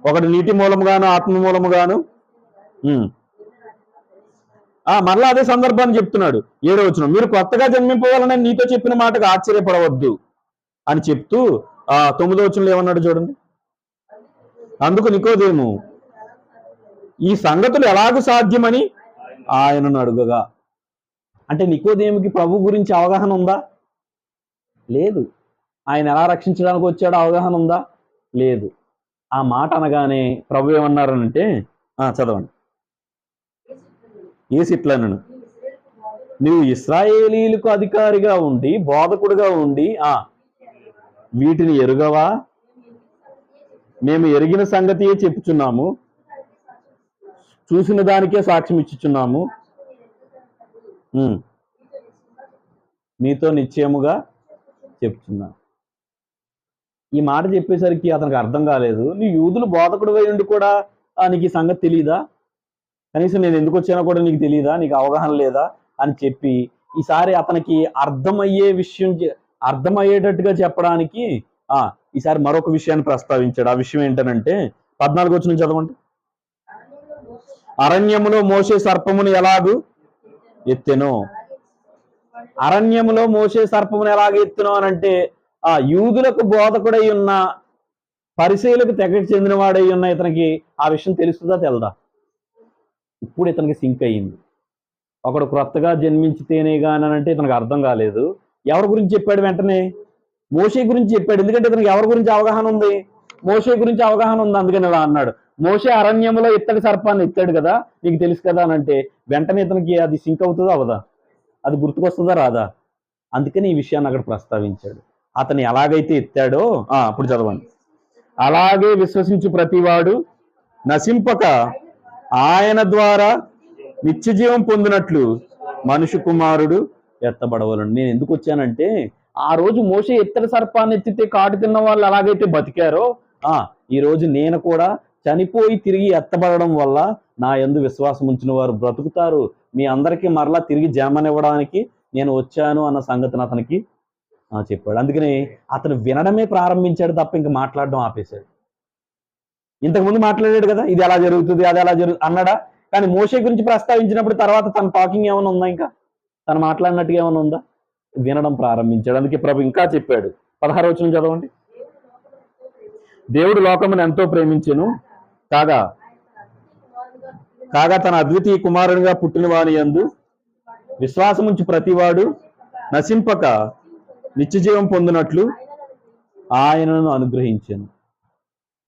ఒకడు నీటి మూలముగాను ఆత్మ మూలముగాను. మరలా అదే సందర్భాన్ని చెప్తున్నాడు. 7వ వచనం, మీరు కొత్తగా జన్మింపవాలని నీతో చెప్పిన మాటకు ఆశ్చర్యపడవద్దు అని చెప్తూ 9వ వచనంలో ఏమన్నాడు చూడండి, అందుకు నికోదేము ఈ సంగతులు ఎలాగూ సాధ్యమని ఆయనను అడుగగా. అంటే నికోదేముకి ప్రభు గురించి అవగాహన ఉందా? లేదు. ఆయన ఎలా రక్షించడానికి వచ్చాడో అవగాహన ఉందా? లేదు. ఆ మాట అనగానే ప్రభు ఏమన్నారనంటే, చదవండి. యేసు ఇట్లనెను, నీవు ఇశ్రాయేలీయులకు అధికారిగా ఉండి బోధకుడిగా ఉండి వీటిని ఎరుగవా? మేము ఎరిగిన సంగతియే చెప్పుచున్నాము, చూసిన దానికే సాక్ష్యం ఇచ్చుచున్నాము, నీతో నిశ్చయముగా చెప్తున్నా. ఈ మాట చెప్పేసరికి అతనికి అర్థం కాలేదు. నీ యూదులు బోధకుడివై ఉండి కూడా నీకు ఈ సంగతి తెలియదా? కనీసం నేను ఎందుకు వచ్చానో కూడా నీకు తెలియదా? నీకు అవగాహన లేదా అని చెప్పి ఈసారి అతనికి అర్థమయ్యేటట్టుగా చెప్పడానికి ఈసారి మరొక విషయాన్ని ప్రస్తావించాడు. ఆ విషయం ఏంటనంటే 14వ వచనం చదవండి. అరణ్యములో మోషే సర్పమును ఎలాగూ ఎత్తెనో. అరణ్యములో మోషే సర్పమును ఎలాగ ఎత్తునో అని అంటే, యూదులకు బోధకుడై ఉన్న, పరిసయ్యులకు తెగకు చెందినవాడై ఉన్న ఇతనికి ఆ విషయం తెలుస్తుందా తెలదా? ఇప్పుడు ఇతనికి సింక్ అయ్యింది. ఒకడు క్రొత్తగా జన్మించితేనే గాని అంటే ఇతనికి అర్థం కాలేదు. ఎవరి గురించి చెప్పాడు? వెంటనే మోషే గురించి చెప్పాడు. ఎందుకంటే ఇతనికి ఎవరి గురించి అవగాహన ఉంది? మోషే గురించి అవగాహన ఉంది. అందుకని ఇలా అన్నాడు. మోషే అరణ్యములో ఇత్తడి సర్పాన్ని ఎత్తాడు కదా, నీకు తెలుసు కదా అని అంటే వెంటనే ఇతనికి అది సింక్ అవుతుందా అవదా? అది గుర్తుకొస్తుందా రాదా? అందుకని ఈ విషయాన్ని అక్కడ ప్రస్తావించాడు. అతను ఎలాగైతే ఎత్తాడో అప్పుడు చదవండి. అలాగే విశ్వసించు ప్రతివాడు నశింపక ఆయన ద్వారా నిత్యజీవం పొందినట్లు మనుష్య కుమారుడు ఎత్తబడవలను. నేను ఎందుకు వచ్చానంటే, ఆ రోజు మోషే ఇత్తడి సర్పాన్ని ఎత్తితే కాటు తిన్న వాళ్ళు ఎలాగైతే బతికారో ఈ రోజు నేను కూడా చనిపోయి తిరిగి ఎత్తబడడం వల్ల నా యందు విశ్వాసం ఉంచిన వారు బ్రతుకుతారు, మీ అందరికీ మరలా తిరిగి జన్మనివ్వడానికి నేను వచ్చాను అన్న సంగతిని అతనికి చెప్పాడు. అందుకని అతను వినడమే ప్రారంభించాడు తప్ప ఇంకా మాట్లాడడం ఆపేశాడు. ఇంతకుముందు మాట్లాడాడు కదా, ఇది ఎలా జరుగుతుంది, అది ఎలా జరుగుతుంది అన్నాడా? కానీ మోషే గురించి ప్రస్తావించినప్పుడు తర్వాత తన టాకింగ్ ఏమైనా ఉందా? ఇంకా తను మాట్లాడినట్టుగా ఏమైనా ఉందా? వినడం ప్రారంభించాడు. అందుకే ప్రభు ఇంకా చెప్పాడు. 16వ వచనం చదవండి. దేవుడు లోకమును ఎంతో ప్రేమించెను, కాగా తన అద్వితీయ కుమారునిగా పుట్టిన వాని యందు విశ్వాసముంచి ప్రతివాడు నశింపక నిత్యజీవం పొందినట్లు ఆయనను అనుగ్రహించాను.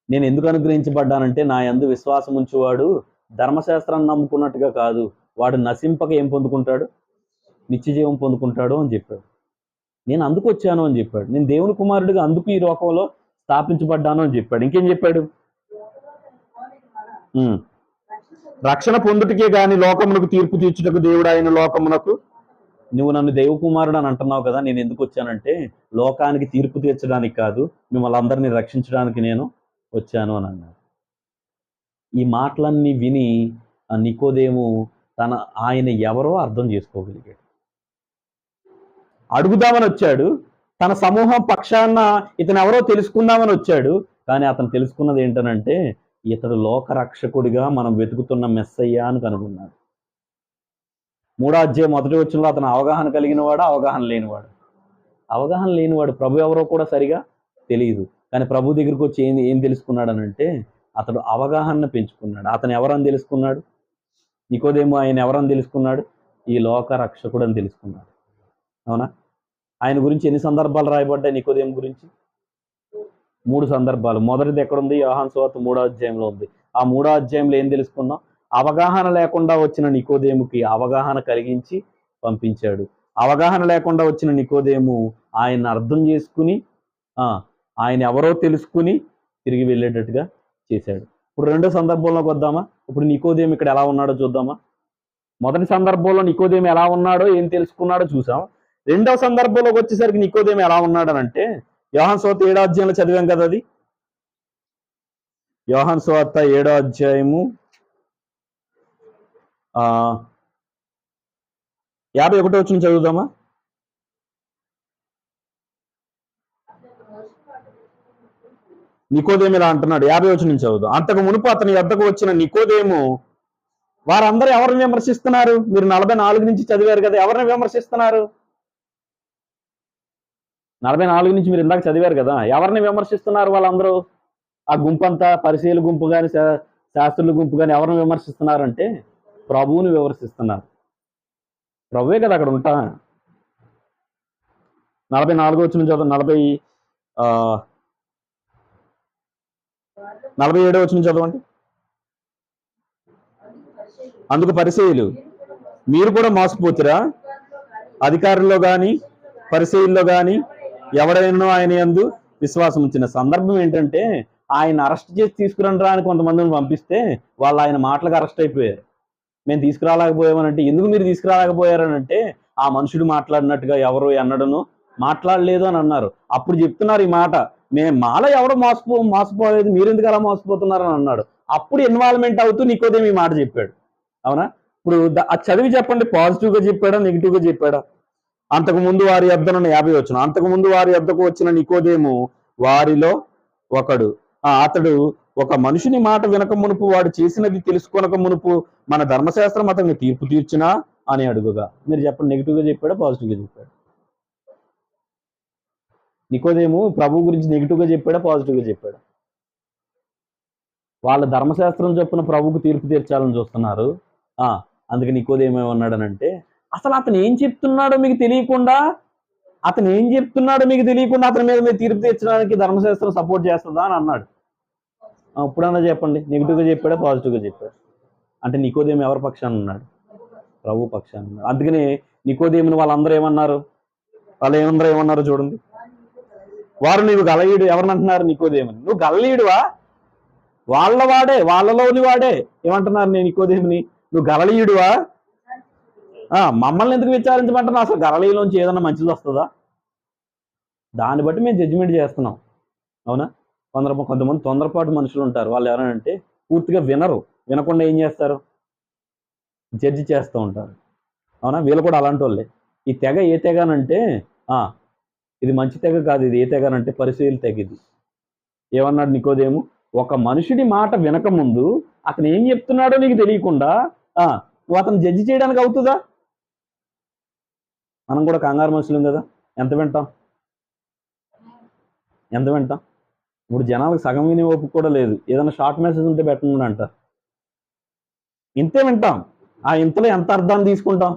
నేను ఎందుకు అనుగ్రహించబడ్డానంటే, నా యందు విశ్వాసం ఉంచువాడు ధర్మశాస్త్రాన్ని నమ్ముకున్నట్టుగా కాదు, వాడు నశింపక ఏం పొందుకుంటాడు? నిత్యజీవం పొందుకుంటాడు అని చెప్పాడు. నేను అందుకు వచ్చాను అని చెప్పాడు. నేను దేవుని కుమారుడిగా అందుకు ఈ లోకంలో స్థాపించబడ్డాను అని చెప్పాడు. ఇంకేం చెప్పాడు? రక్షణ పొందుటకే గాని లోకమునకు తీర్పు తీర్చుటకు దేవుడు ఆయన లోకమునకు. నువ్వు నన్ను దేవ కుమారుడు అని అంటున్నావు కదా, నేను ఎందుకు వచ్చానంటే లోకానికి తీర్పు తీర్చడానికి కాదు, మిమ్మల్ని అందరినీ రక్షించడానికి నేను వచ్చాను అని అన్నాడు. ఈ మాటలన్నీ విని ఆ నికోదేము ఆయన ఎవరో అర్థం చేసుకోగలిగాడు. అడుగుదామని వచ్చాడు, తన సమూహం పక్షాన ఇతను ఎవరో తెలుసుకుందామని వచ్చాడు. కానీ అతను తెలుసుకున్నది ఏంటనంటే, ఇతడు లోకరక్షకుడిగా మనం వెతుకుతున్న మెస్సయ్య అని కనుగొన్నాడు. 3వ అధ్యాయం 1వ వచనంలో అతను అవగాహన కలిగిన వాడు, అవగాహన లేనివాడు. అవగాహన లేనివాడు ప్రభు ఎవరో కూడా సరిగా తెలియదు. కానీ ప్రభు దగ్గరికి వచ్చి ఏం తెలుసుకున్నాడు అనంటే, అతడు అవగాహన పెంచుకున్నాడు. అతను ఎవరని తెలుసుకున్నాడు? నికోదేము ఆయన ఎవరని తెలుసుకున్నాడు? ఈ లోక రక్షకుడు అని తెలుసుకున్నాడు. అవునా? ఆయన గురించి ఎన్ని సందర్భాలు రాయబడ్డాయి? నికోదేము గురించి 3 సందర్భాలు. మొదటిది ఎక్కడుంది? యోహాను సువార్త 3వ అధ్యాయంలో ఉంది. ఆ 3వ అధ్యాయంలో ఏం తెలుసుకున్నాం? అవగాహన లేకుండా వచ్చిన నికోదేముకి అవగాహన కలిగించి పంపించాడు. అవగాహన లేకుండా వచ్చిన నికోదేము ఆయన అర్థం చేసుకుని ఆయన ఎవరో తెలుసుకుని తిరిగి వెళ్ళేటట్టుగా చేశాడు. ఇప్పుడు రెండో సందర్భంలోకి వద్దామా? ఇప్పుడు నికోదేము ఇక్కడ ఎలా ఉన్నాడో చూద్దామా? మొదటి సందర్భంలో నికోదేము ఎలా ఉన్నాడో ఏం తెలుసుకున్నాడో చూసాం. రెండవ సందర్భంలోకి వచ్చేసరికి నికోదేము ఎలా ఉన్నాడనంటే, యోహాను సువార్త 7వ అధ్యాయంలో చదివాం కదా. అది యోహాను సువార్త 7వ అధ్యాయము 51వ వచనం చదువుదామా? నికోదేము ఇలా అంటున్నాడు. 50వ వచనం చదువుదాం. అంతకు మునుపు అతని యొద్దకు వచ్చిన నికోదేము, వారందరూ ఎవరిని విమర్శిస్తున్నారు? మీరు 44 నుంచి చదివారు కదా, ఎవరిని విమర్శిస్తున్నారు? 44 నుంచి మీరు ఇందాక చదివారు కదా, ఎవరిని విమర్శిస్తున్నారు వాళ్ళందరూ? ఆ గుంపంతా పరిసయ్యుల గుంపు కానీ శాస్త్రుల గుంపు కానీ ఎవరిని విమర్శిస్తున్నారంటే ప్రభువుని విమర్శిస్తున్నారు. ప్రభువే కదా అక్కడ ఉంటా. 44వ వచనం చదువు. 47వ వచనం చదవండి. అందుకు పరిసయ్యులు, మీరు కూడా మోసపోతురా? అధికారుల్లో కానీ పరిసయ్యుల్లో కానీ ఎవడైనా ఆయన యందు విశ్వాసం ఉంచిన. సందర్భం ఏంటంటే, ఆయన అరెస్ట్ చేసి తీసుకురండి రా అని కొంతమందిని పంపిస్తే వాళ్ళు ఆయన మాటలకు అరెస్ట్ అయిపోయారు. మేము తీసుకురాలేకపోయామనంటే, ఎందుకు మీరు తీసుకురాలేకపోయారనంటే, ఆ మనుషుడు మాట్లాడినట్టుగా ఎవరు ఎన్నడను మాట్లాడలేదు అని అన్నారు. అప్పుడు చెప్తున్నారు ఈ మాట, మాలో ఎవడో మోసపోలేదు, మీరు ఎందుకు అలా మోసపోతున్నారని అన్నాడు. అప్పుడు ఇన్వాల్వ్మెంట్ అవుతూ నికోదేము ఈ మాట చెప్పాడు. అవునా? ఇప్పుడు అది చదివి చెప్పండి, పాజిటివ్గా చెప్పాడా నెగిటివ్గా చెప్పాడా? అంతకుముందు వారి యొద్దను 50 వచనం. అంతకుముందు వారి యొద్దకు వచ్చిన నికోదేము వారిలో ఒకడు. అతడు ఒక మనుషుని మాట వినక మునుపు, వాడు చేసినది తెలుసుకొనక మునుపు మన ధర్మశాస్త్రం అతన్ని తీర్పు తీర్చినా అని అడుగుగా. మీరు చెప్పండి, నెగిటివ్గా చెప్పాడా పాజిటివ్గా చెప్పాడు? నికోదేము ప్రభు గురించి నెగిటివ్గా చెప్పాడా పాజిటివ్గా చెప్పాడా? వాళ్ళ ధర్మశాస్త్రం చొప్పున ప్రభుకు తీర్పు తీర్చాలని చూస్తున్నారు. అందుకే నికోదేము ఏమన్నాడనంటే, అసలు అతను ఏం చెప్తున్నాడో మీకు తెలియకుండా అతని మీద మీరు తీర్పు తీర్చడానికి ధర్మశాస్త్రం సపోర్ట్ చేస్తుందా అని అన్నాడు. ఇప్పుడన్నా చెప్పండి, నెగిటివ్గా చెప్పాడా పాజిటివ్గా చెప్పాడు? అంటే నికోదేము ఎవరి పక్షాన ఉన్నాడు? ప్రభు పక్షాన ఉన్నాడు. అందుకని నికోదేముని వాళ్ళందరూ ఏమన్నారు? ఏమన్నారు చూడండి. వారు నీవు గలలీయుడు. ఎవరిని అంటున్నారు? నికోదేముని. నువ్వు గలలీయుడువా? వాళ్ళలోని వాడే ఏమంటున్నారు? నేను నికోదేముని, నువ్వు గలలీయుడువా? మమ్మల్ని ఎందుకు విచారించమంటున్నావు? అసలు గలలీలోంచి ఏదన్నా మంచిది వస్తుందా? దాన్ని బట్టి మేము జడ్జిమెంట్ చేస్తున్నాం. అవునా? కొంతమంది తొందరపాటు మనుషులు ఉంటారు. వాళ్ళు ఎవరంటే పూర్తిగా వినకుండా ఏం చేస్తారు? జడ్జి చేస్తూ ఉంటారు. అవునా? వీళ్ళు కూడా అలాంటి వాళ్ళే. ఈ తెగ ఏ తెగనంటే, ఇది మంచి తెగ కాదు, ఇది ఏ తెగనంటే పరిసయ్యుల తెగ. ఇది ఏమన్నాడు నికోదేము? ఒక మనుషుడి మాట వినక ముందు అతను ఏం చెప్తున్నాడో నీకు తెలియకుండా నువ్వు అతను జడ్జి చేయడానికి అవుతుందా? మనం కూడా కంగారు మనుషులం కదా, ఎంత వింటాం? ఇప్పుడు జనాలకు సగం వినే ఓపిక కూడా లేదు. ఏదైనా షార్ట్ మెసేజ్ ఉంటే పెట్టండి అంటారు. ఇంతే వింటాం. ఇంతలో ఎంత అర్థాన్ని తీసుకుంటాం?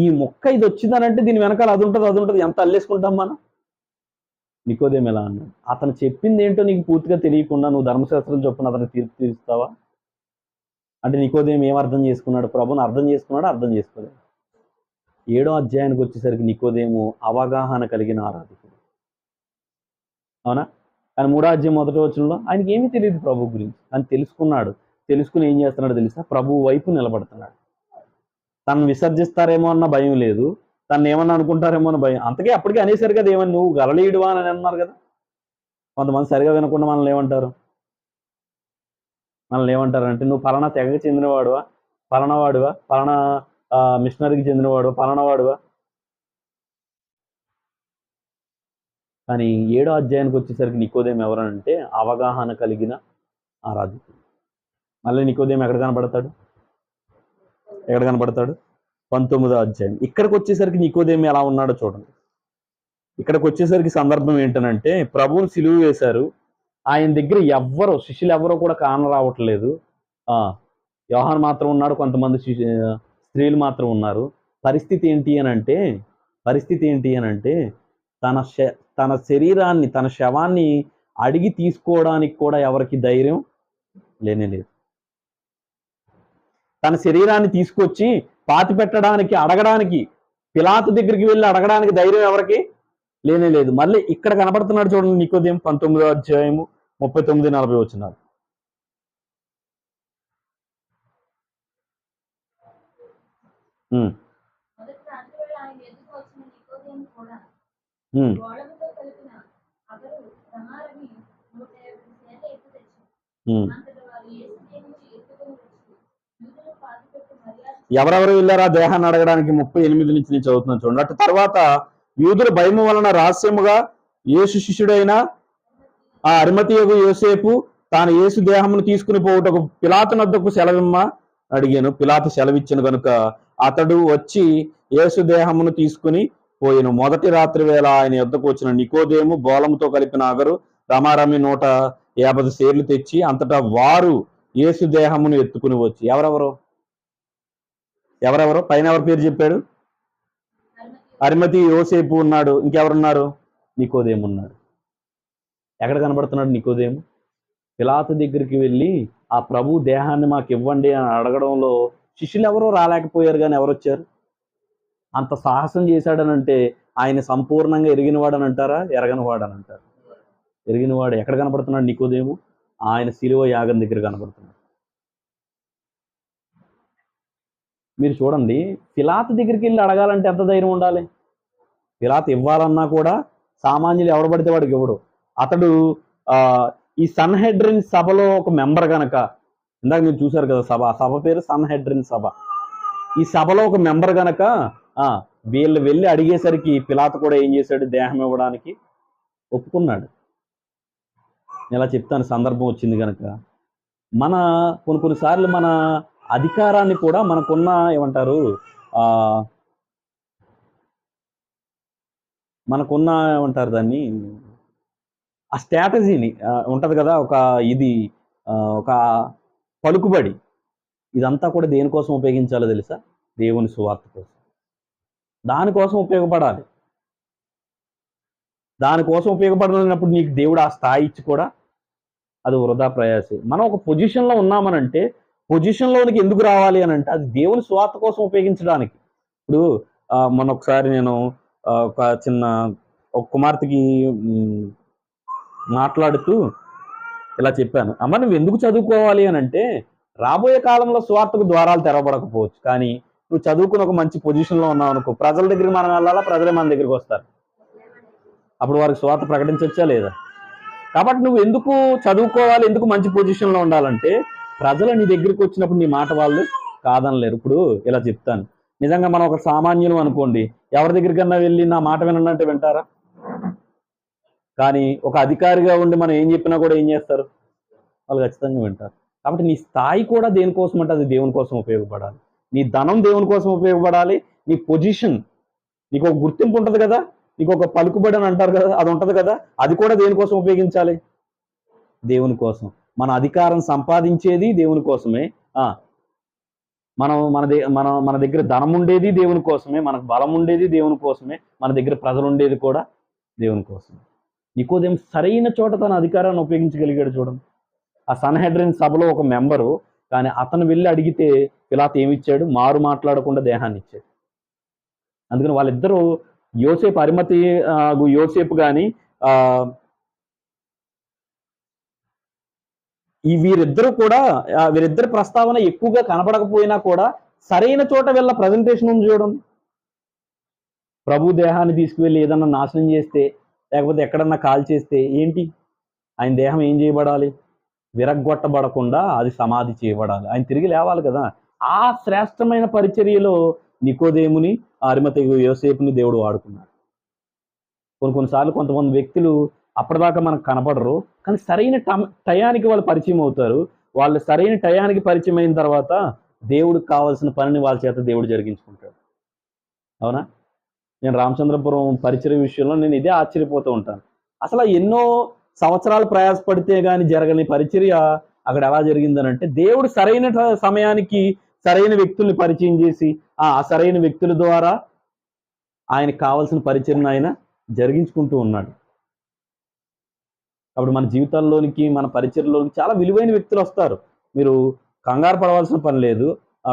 ఈ మొక్క ఇది వచ్చిందనంటే దీని వెనకాల అది ఉంటుంది, ఎంత అల్లేసుకుంటాం మనం. నికోదేము ఎలా అన్నాడు? అతను చెప్పింది ఏంటో నీకు పూర్తిగా తెలియకుండా నువ్వు ధర్మశాస్త్రం చొప్పున అతను తీర్పు తీరుస్తావా అంటే నికోదేము ఏం అర్థం చేసుకున్నాడు? ప్రభుని అర్థం చేసుకున్నాడు, అర్థం చేసుకోలేదు. 7వ అధ్యాయానికి వచ్చేసరికి నికోదేము అవగాహన కలిగిన ఆరాధకుడు, అవునా? కానీ 3వ అధ్యాయం 1వ వచనంలో ఆయనకి ఏమీ తెలియదు ప్రభు గురించి, అని తెలుసుకున్నాడు. తెలుసుకుని ఏం చేస్తున్నాడు తెలుసా? ప్రభు వైపు నిలబడుతున్నాడు. తనను విసర్జిస్తారేమో అన్న భయం లేదు, తను ఏమన్నా అనుకుంటారేమో అన్న భయం. అంతకే అప్పటికే అనేసారు కదా, ఏమని నువ్వు గలలీయుడువా అని అన్నారు కదా. కొంతమంది సరిగా వినకుండా మనల్ని ఏమంటారు అంటే నువ్వు పలానా తెగకి చెందినవాడువా, పలానా వాడువా, పలానా మిషనరీకి చెందినవాడువా, పలానా వాడువా. కానీ 7వ అధ్యాయానికి వచ్చేసరికి నికోదేము ఎవరనంటే అవగాహన కలిగిన ఆరాధకుడు. మళ్ళీ నికోదేము ఎక్కడ కనబడతాడు? 19వ అధ్యాయం. ఇక్కడికి వచ్చేసరికి నికోదేము ఎలా ఉన్నాడో చూడండి. ఇక్కడికి వచ్చేసరికి సందర్భం ఏంటనంటే ప్రభువుని సిలువ వేశారు. ఆయన దగ్గర శిష్యులు ఎవ్వరూ కూడా కానరావట్లేదు. యోహాను మాత్రం ఉన్నాడు, కొంతమంది స్త్రీలు మాత్రం ఉన్నారు. పరిస్థితి ఏంటి అనంటే తన శరీరాన్ని, తన శవాన్ని అడిగి తీసుకోవడానికి కూడా ఎవరికి ధైర్యం లేనేలేదు. తన శరీరాన్ని తీసుకొచ్చి పాతి పెట్టడానికి, అడగడానికి, పిలాతు దగ్గరికి వెళ్ళి అడగడానికి ధైర్యం ఎవరికి లేనేలేదు. మళ్ళీ ఇక్కడ కనబడుతున్నాడు చూడండి నికోదేము, 19వ అధ్యాయము 39-40 వచనాలు. ఎవరెవరు వెళ్ళారా దేహాన్ని అడగడానికి? 38 నుంచి నేను చదువుతున్నాను చూడండి. అటు తర్వాత యూదుల భయము వలన రహస్యముగా యేసు శిష్యుడైన ఆ అరిమతీయగు యోసేపు తాను యేసు దేహమును తీసుకుని పోవుటకు పిలాతు నద్దకు సెలవిమ్మ అడిగాను. పిలాతు సెలవిచ్చాను కనుక అతడు వచ్చి యేసు దేహమును తీసుకుని పోయాను. మొదటి రాత్రి వేళ ఆయన యొద్దకు వచ్చిన నికోదేము బోలముతో కలిపిన అగరు రమారమి 150 సేర్లు తెచ్చి అంతటా వారు యేసు దేహమును ఎత్తుకుని వచ్చి. ఎవరెవరు పైన ఎవరి పేరు చెప్పాడు? అరిమతి యోసేపు ఉన్నాడు, ఇంకెవరున్నారు? నికోదేము ఉన్నాడు. ఎక్కడ కనబడుతున్నాడు నికోదేము? పిలాతు దగ్గరికి వెళ్ళి ఆ ప్రభు దేహాన్ని మాకు ఇవ్వండి అని అడగడంలో శిష్యులు ఎవరో రాలేకపోయారు, కానీ ఎవరు వచ్చారు? అంత సాహసం చేశాడనంటే ఆయన సంపూర్ణంగా ఎరిగినవాడని అంటారా, ఎరగనివాడని అంటారు? ఎరిగినవాడు. ఎక్కడ కనబడుతున్నాడు నికోదేము? ఆయన శిలువ యాగం దగ్గర కనబడుతున్నాడు. మీరు చూడండి, పిలాతు దగ్గరికి వెళ్ళి అడగాలంటే ఎంత ధైర్యం ఉండాలి? పిలాతు ఇవ్వాలన్నా కూడా సామాన్యులు ఎవడు పడితే వాడికి ఇవ్వడు. అతడు ఈ సన్హెడ్రిన్ సభలో ఒక మెంబర్ కనుక, ఇందాక మీరు చూశారు కదా సభ పేరు సన్హెడ్రిన్ సభ. ఈ సభలో ఒక మెంబర్ కనుక వీళ్ళు వెళ్ళి అడిగేసరికి పిలాతు కూడా ఏం చేశాడు? దేహం ఇవ్వడానికి ఒప్పుకున్నాడు. ఇలా చెప్తాను, సందర్భం వచ్చింది కనుక. కొన్నిసార్లు మన అధికారాన్ని కూడా మనకున్న ఏమంటారు దాన్ని, ఆ స్ట్రాటజీని ఉంటుంది కదా, ఒక పలుకుబడి, ఇదంతా కూడా దేనికోసం ఉపయోగించాలో తెలుసా? దేవుని సువార్త కోసం. దానికోసం ఉపయోగపడాలి. దానికోసం ఉపయోగపడలేనప్పుడు నీకు దేవుడు ఆ స్థాయి ఇచ్చి కూడా అది వృధా ప్రయాసే. మనం ఒక పొజిషన్లో ఉన్నామనంటే పొజిషన్లోనికి ఎందుకు రావాలి అని అంటే అది దేవుని సువార్త కోసం ఉపయోగించడానికి. ఇప్పుడు మొన్న ఒకసారి నేను ఒక కుమార్తెకి మాట్లాడుతూ ఇలా చెప్పాను, అమ్మ నువ్వు ఎందుకు చదువుకోవాలి అని అంటే రాబోయే కాలంలో సువార్తకు ద్వారాలు తెరవబడకపోవచ్చు, కానీ నువ్వు చదువుకుని ఒక మంచి పొజిషన్లో ఉన్నావు అనుకో, ప్రజల దగ్గరికి మనం వెళ్ళాలా, ప్రజలే మన దగ్గరికి వస్తారు. అప్పుడు వారికి సువార్త ప్రకటించవచ్చా లేదా? కాబట్టి నువ్వు ఎందుకు చదువుకోవాలి, ఎందుకు మంచి పొజిషన్లో ఉండాలంటే ప్రజలు నీ దగ్గరికి వచ్చినప్పుడు నీ మాట వాళ్ళు కాదనలేరు. ఇప్పుడు ఇలా చెప్తాను, నిజంగా మనం ఒక సామాన్యులు అనుకోండి, ఎవరి దగ్గరికన్నా వెళ్ళి నా మాట వినంటే వింటారా? కానీ ఒక అధికారిగా ఉండి మనం ఏం చెప్పినా కూడా ఏం చేస్తారు? వాళ్ళు ఖచ్చితంగా వింటారు. కాబట్టి నీ స్థాయి కూడా దేనికోసం అంటే అది దేవుని కోసం ఉపయోగపడాలి. నీ ధనం దేవుని కోసం ఉపయోగపడాలి. నీ పొజిషన్, నీకు ఒక గుర్తింపు ఉంటుంది కదా, నీకు ఒక పలుకుబడి అని అంటారు కదా, అది ఉంటుంది కదా, అది కూడా దేనికోసం ఉపయోగించాలి? దేవుని కోసం. మన అధికారం సంపాదించేది దేవుని కోసమే. మన దగ్గర ధనం ఉండేది దేవుని కోసమే, మనకు బలం ఉండేది దేవుని కోసమే, మన దగ్గర ప్రజలు ఉండేది కూడా దేవుని కోసమే. నికోదేము సరైన చోట తన అధికారాన్ని ఉపయోగించగలిగాడు చూడండి. ఆ సన్హెడ్రిన్ సభలో ఒక మెంబరు, కానీ అతను వెళ్ళి అడిగితే పిలాతు ఏమిచ్చాడు? మారు మాట్లాడకుండా దేహాన్ని ఇచ్చాడు. అందుకని వాళ్ళిద్దరూ యోసేపు అరిమతి యోసేపు కానీ వీరిద్దరి ప్రస్తావన ఎక్కువగా కనపడకపోయినా కూడా సరైన చోట వెళ్ళ ప్రజెంటేషన్ ఉంది చూడండి. ప్రభు దేహాన్ని తీసుకువెళ్ళి ఏదన్నా నాశనం చేస్తే, లేకపోతే ఎక్కడన్నా కాల్ చేస్తే ఏంటి? ఆయన దేహం ఏం చేయబడాలి? విరగ్గొట్టబడకుండా అది సమాధి చేయబడాలి. ఆయన తిరిగి లేవాలి కదా. ఆ శ్రేష్టమైన పరిచర్యలో నికోదేముని, అరిమతయి యోసేపుని దేవుడు వాడుకున్నాడు. కొన్నిసార్లు కొంతమంది వ్యక్తులు అప్పటిదాకా మనకు కనపడరు, కానీ సరైన టయానికి వాళ్ళు పరిచయం అవుతారు. వాళ్ళు సరైన టయానికి పరిచయం అయిన తర్వాత దేవుడికి కావాల్సిన పనిని వాళ్ళ చేత దేవుడు జరిగించుకుంటాడు. అవునా? నేను రామచంద్రపురం పరిచయ విషయంలో నేను ఇదే ఆశ్చర్యపోతూ ఉంటాను. అసలు ఎన్నో సంవత్సరాలు ప్రయాసపడితే కానీ జరగని పరిచర్య అక్కడ ఎలా జరిగిందనంటే, దేవుడు సరైన సమయానికి సరైన వ్యక్తుల్ని పరిచయం చేసి ఆ సరైన వ్యక్తుల ద్వారా ఆయనకు కావాల్సిన పరిచర్ను ఆయన జరిగించుకుంటూ ఉన్నాడు. అప్పుడు మన జీవితాల్లోనికి, మన పరిచర్లోనికి చాలా విలువైన వ్యక్తులు వస్తారు. మీరు కంగారు పడవలసిన పని లేదు,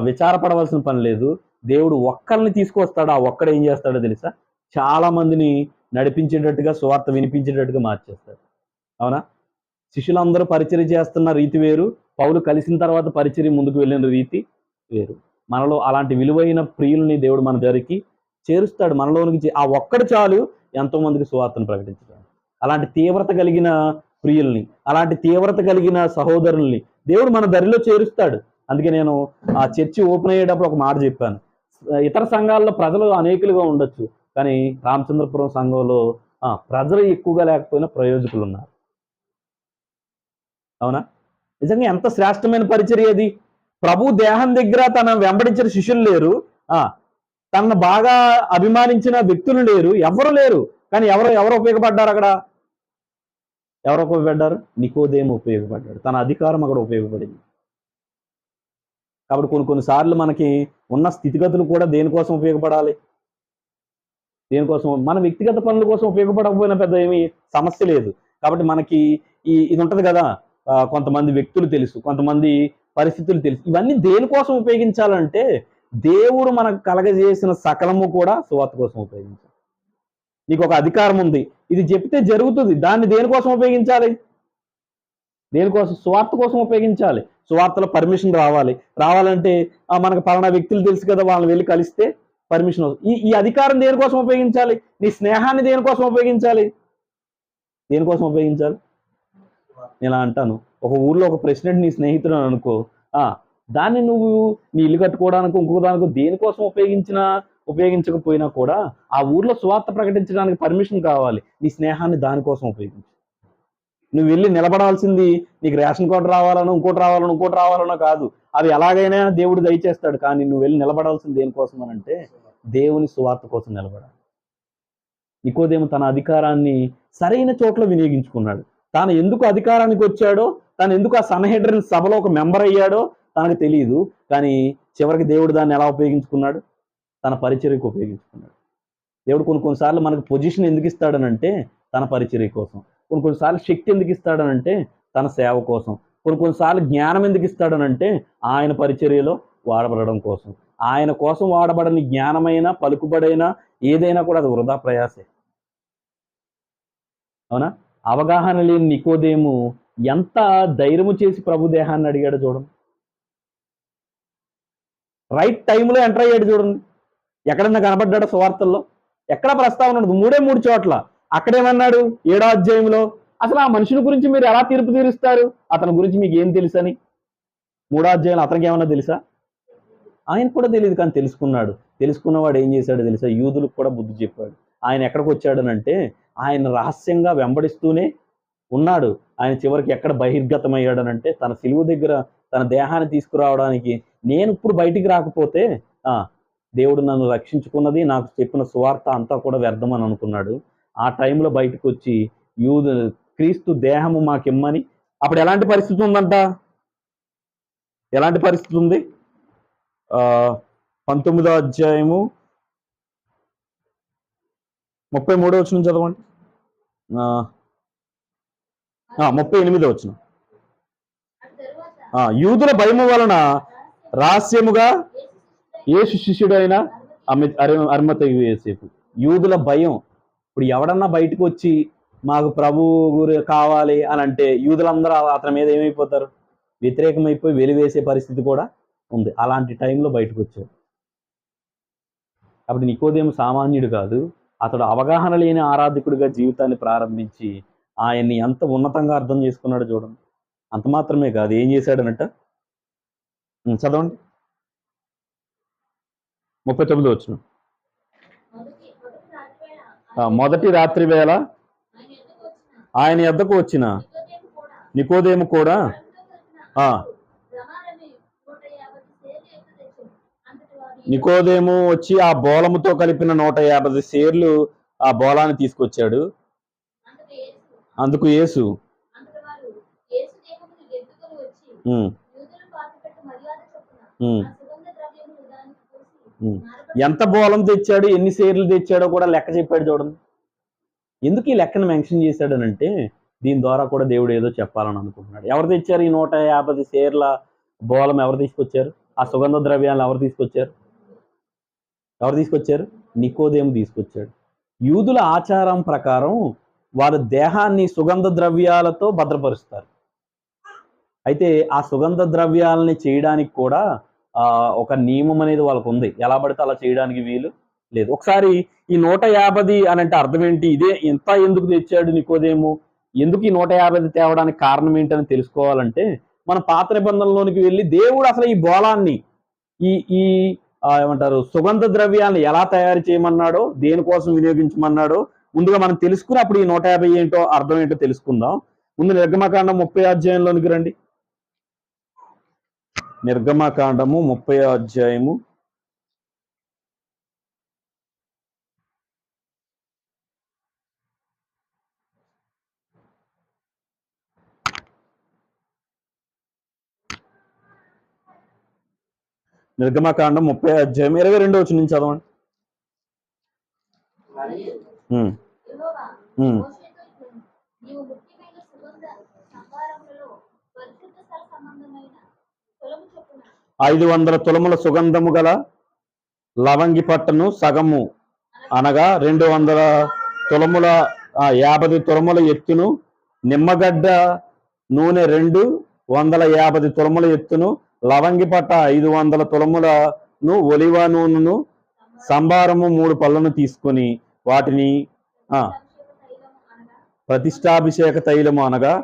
విచారపడవలసిన పని లేదు. దేవుడు ఒక్కరిని తీసుకొస్తాడు. ఆ ఒక్కడు ఏం చేస్తాడో తెలుసా? చాలా మందిని నడిపించేటట్టుగా, సువార్త వినిపించేటట్టుగా మార్చేస్తాడు. అవునా? శిష్యులందరూ పరిచర్య చేస్తున్న రీతి వేరు, పౌలు కలిసిన తర్వాత పరిచర్య ముందుకు వెళ్ళిన రీతి వేరు. మనలో అలాంటి విలువైన ప్రియుల్ని దేవుడు మన దగ్గరికి చేరుస్తాడు. మనలోనికి ఆ ఒక్కడు చాలు ఎంతో మందికి సువార్తను ప్రకటించడానికి. అలాంటి తీవ్రత కలిగిన ప్రియుల్ని, అలాంటి తీవ్రత కలిగిన సహోదరుల్ని దేవుడు మన దరిలో చేరుస్తాడు. అందుకే నేను ఆ చర్చి ఓపెన్ అయ్యేటప్పుడు ఒక మాట చెప్పాను. ఇతర సంఘాల్లో ప్రజలు అనేకులుగా ఉండొచ్చు, కానీ రామచంద్రపురం సంఘంలో ప్రజలు ఎక్కువగా లేకపోయినా ప్రయోజకులు ఉన్నారు. అవునా? నిజంగా ఎంత శ్రేష్టమైన పరిచర్య అది. ప్రభు దేహం దగ్గర తన వెంబడించిన శిష్యులు లేరు, తనను బాగా అభిమానించిన వ్యక్తులు లేరు, ఎవరు లేరు. కానీ ఎవరు ఉపయోగపడ్డారు అక్కడ? ఎవరు ఉపయోగపడ్డారు? నికోదేము ఉపయోగపడ్డాడు. తన అధికారం అక్కడ ఉపయోగపడింది. కాబట్టి కొన్నిసార్లు మనకి ఉన్న స్థితిగతులు కూడా దేనికోసం ఉపయోగపడాలి? దేనికోసం? మన వ్యక్తిగత పనుల కోసం ఉపయోగపడకపోయినా పెద్ద ఏమీ సమస్య లేదు. కాబట్టి మనకి ఇది ఉంటుంది కదా, కొంతమంది వ్యక్తులు తెలుసు, కొంతమంది పరిస్థితులు తెలుసు. ఇవన్నీ దేనికోసం ఉపయోగించాలంటే దేవుడు మనకు కలగజేసిన సకలము కూడా సువార్త కోసం ఉపయోగించాలి. నీకు ఒక అధికారం ఉంది, ఇది చెప్తే జరుగుతుంది. దాన్ని దేనికోసం ఉపయోగించాలి? దేనికోసం? సువార్త కోసం ఉపయోగించాలి. సువార్తలో పర్మిషన్ రావాలంటే మనకు పలానా వ్యక్తులు తెలుసు కదా, వాళ్ళని వెళ్ళి కలిస్తే పర్మిషన్ వస్తుంది. ఈ అధికారం దేనికోసం ఉపయోగించాలి? నీ స్నేహాన్ని దేనికోసం ఉపయోగించాలి? దేనికోసం ఉపయోగించాలి? నేను అంటాను, ఒక ఊర్లో ఒక ప్రెసిడెంట్ నీ స్నేహితుడు అనుకో, దాన్ని నువ్వు నీ ఇల్లు కట్టుకోవడానికి, ఇంకొక దానికో దేనికోసం ఉపయోగించకపోయినా కూడా ఆ ఊర్లో సువార్త ప్రకటించడానికి పర్మిషన్ కావాలి. నీ స్నేహాన్ని దానికోసం ఉపయోగించు. నువ్వు వెళ్ళి నిలబడాల్సింది నీకు రేషన్ కార్డు రావాలనో, ఇంకోటి రావాలనో కాదు. అవి ఎలాగైనా దేవుడు దయచేస్తాడు. కానీ నువ్వు వెళ్ళి నిలబడాల్సింది దేనికోసం అనంటే దేవుని సువార్త కోసం నిలబడాలి. నికోదేము తన అధికారాన్ని సరైన చోట్ల వినియోగించుకున్నాడు. తాను ఎందుకు అధికారానికి వచ్చాడో, తాను ఎందుకు ఆ సన్హెడ్రిన్ సభలో ఒక మెంబర్ అయ్యాడో తనకు తెలియదు. కానీ చివరికి దేవుడు దాన్ని ఎలా ఉపయోగించుకున్నాడు? తన పరిచర్యకు ఉపయోగించుకున్నాడు. దేవుడు కొన్నిసార్లు మనకు పొజిషన్ ఎందుకు ఇస్తాడనంటే తన పరిచర్య కోసం. కొన్నిసార్లు శక్తి ఎందుకు ఇస్తాడనంటే తన సేవ కోసం. కొన్నిసార్లు జ్ఞానం ఎందుకు ఇస్తాడనంటే ఆయన పరిచర్యలో వాడబడడం కోసం. ఆయన కోసం వాడబడని జ్ఞానమైనా, పలుకుబడైనా, ఏదైనా కూడా అది వృధా ప్రయాసే. అవునా? అవగాహన లేని నికోదేము ఎంత ధైర్యము చేసి ప్రభు దేహాన్ని అడిగాడు చూడండి. రైట్ టైంలో ఎంటర్ అయ్యాడు చూడండి. ఎక్కడన్నా కనబడ్డాడు సువార్తల్లో? ఎక్కడ ప్రస్తావన ఉండదు. 3 చోట్ల. అక్కడేమన్నాడు? 7వ అధ్యాయంలో అసలు ఆ మనుషుని గురించి మీరు ఎలా తీర్పు తీరుస్తారు? అతని గురించి మీకు ఏం తెలుసని 3వ అధ్యాయంలో అతనికి ఏమన్నా తెలుసా? ఆయన కూడా తెలియదు, కానీ తెలుసుకున్నాడు. తెలుసుకున్నవాడు ఏం చేశాడో తెలుసా? యూదులకు కూడా బుద్ధి చెప్పాడు. ఆయన ఎక్కడికి వచ్చాడనంటే ఆయన రహస్యంగా వెంబడిస్తూనే ఉన్నాడు. ఆయన చివరికి ఎక్కడ బహిర్గతమయ్యాడనంటే తన సిలువ దగ్గర తన దేహాన్ని తీసుకురావడానికి, నేను ఇప్పుడు బయటికి రాకపోతే దేవుడు నన్ను రక్షించుకున్నది, నాకు చెప్పిన సువార్త అంతా కూడా వ్యర్థమని అనుకున్నాడు. ఆ టైంలో బయటకు వచ్చి క్రీస్తు దేహము మాకిమ్మని. అప్పుడు ఎలాంటి పరిస్థితి ఉందంట? ఎలాంటి పరిస్థితి ఉంది? 19వ అధ్యాయము 33వ వచనం చదవండి. 38వ వచనం. యూదుల భయము వలన రహస్యముగా యేసు శిష్యుడైన అరిమతయి యోసేపు. యూదుల భయం. ఇప్పుడు ఎవడన్నా బయటకు వచ్చి మాకు ప్రభు గురి కావాలి అని అంటే యూదులందరూ అతని మీద ఏమైపోతారు? వ్యతిరేకమైపోయి వెలివేసే పరిస్థితి కూడా ఉంది. అలాంటి టైంలో బయటకు వచ్చాడు. కాబట్టి నికోదేము సామాన్యుడు కాదు. అతడు అవగాహన లేని ఆరాధకుడిగా జీవితాన్ని ప్రారంభించి ఆయన్ని ఎంత ఉన్నతంగా అర్థం చేసుకున్నాడో చూడండి. అంత మాత్రమే కాదు, ఏం చేశాడనట చదవండి. 39 వచనం. మొదటి రాత్రి వేళ ఆయన యొద్దకు వచ్చిన నికోదేము కూడా నికోదేము వచ్చి ఆ బోలముతో కలిపిన 150 సేర్లు ఆ బోలాన్ని తీసుకొచ్చాడు. అందుకు యేసు ఎంత బోలం తెచ్చాడు, ఎన్ని సేర్లు తెచ్చాడో కూడా లెక్క చెప్పాడు చూడండి. ఎందుకు ఈ లెక్కను మెన్షన్ చేశాడనంటే దీని ద్వారా కూడా దేవుడు ఏదో చెప్పాలని అనుకుంటున్నాడు. ఎవరు తెచ్చారు ఈ 150 సేర్ల బోలం? ఎవరు తీసుకొచ్చారు? ఆ సుగంధ ద్రవ్యాలను ఎవరు తీసుకొచ్చారు? నికోదేము తీసుకొచ్చాడు. యూదుల ఆచారం ప్రకారం వారు దేహాన్ని సుగంధ ద్రవ్యాలతో భద్రపరుస్తారు. అయితే ఆ సుగంధ ద్రవ్యాలని చేయడానికి కూడా ఒక నియమం అనేది వాళ్ళకు ఉంది. ఎలా పడితే అలా చేయడానికి వీలు లేదు. ఒకసారి ఈ 150 అని అంటే అర్థం ఏంటి? ఇదే ఇంత ఎందుకు తెచ్చాడు నికోదేము? ఎందుకు ఈ 150 తేవడానికి కారణం ఏంటని తెలుసుకోవాలంటే మన పాత నిబంధనలోనికి వెళ్ళి దేవుడు అసలు ఈ బోలాన్ని ఈ ఏమంటారు సుగంధ ద్రవ్యాలను ఎలా తయారు చేయమన్నాడో, దేనికోసం వినియోగించమన్నాడో ముందుగా మనం తెలుసుకుని అప్పుడు ఈ 150 ఏంటో అర్థం ఏంటో తెలుసుకుందాం. ముందు నిర్గమకాండం 30 అధ్యాయంలోనికి రండి. నిర్గమకాండము 30 అధ్యాయము 22వ వచనం నుంచి చదవండి. నీవు ముఖ్యమైన సుగంధ సంభారములలో పరిశుద్ధ స్థల సంబంధమైన తులము చొప్పున 500 తులముల సుగంధము గల లవంగి పట్టును సగము అనగా 200 తులముల 50 తులముల ఎత్తును, నిమ్మగడ్డ నూనె 250 తులముల ఎత్తును, లవంగి పట్ట 500 తులములను, ఒలివ నూనెను, సంబారము 3 పళ్ళను తీసుకొని వాటిని ప్రతిష్టాభిషేక తైలము అనగా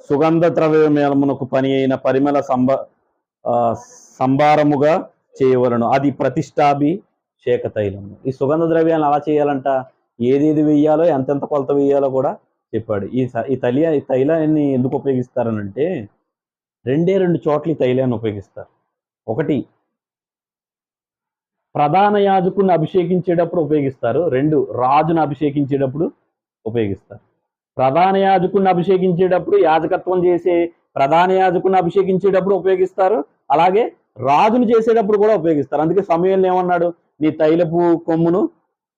సుగంధ ద్రవ్యమునకు పని అయిన పరిమళ సంబారముగా చేయవలను. అది ప్రతిష్టాభిషేక తైలము. ఈ సుగంధ ద్రవ్యాలను అలా చేయాలంట. ఏదేది వెయ్యాలో, ఎంతెంత కొలత వెయ్యాలో కూడా చెప్పాడు. ఈ తైలాన్ని ఎందుకు ఉపయోగిస్తారనంటే 2 చోట్ల ఈ తైలాన్ని ఉపయోగిస్తారు. ఒకటి ప్రధాన యాజకుడిని అభిషేకించేటప్పుడు ఉపయోగిస్తారు. 2 రాజును అభిషేకించేటప్పుడు ఉపయోగిస్తారు. ప్రధాన యాజకుడిని అభిషేకించేటప్పుడు, యాజకత్వం చేసే ప్రధాన యాజకుడిని అభిషేకించేటప్పుడు ఉపయోగిస్తారు. అలాగే రాజును చేసేటప్పుడు కూడా ఉపయోగిస్తారు. అందుకే సమూయేలుని ఏమన్నాడు? నీ తైలపు కొమ్మును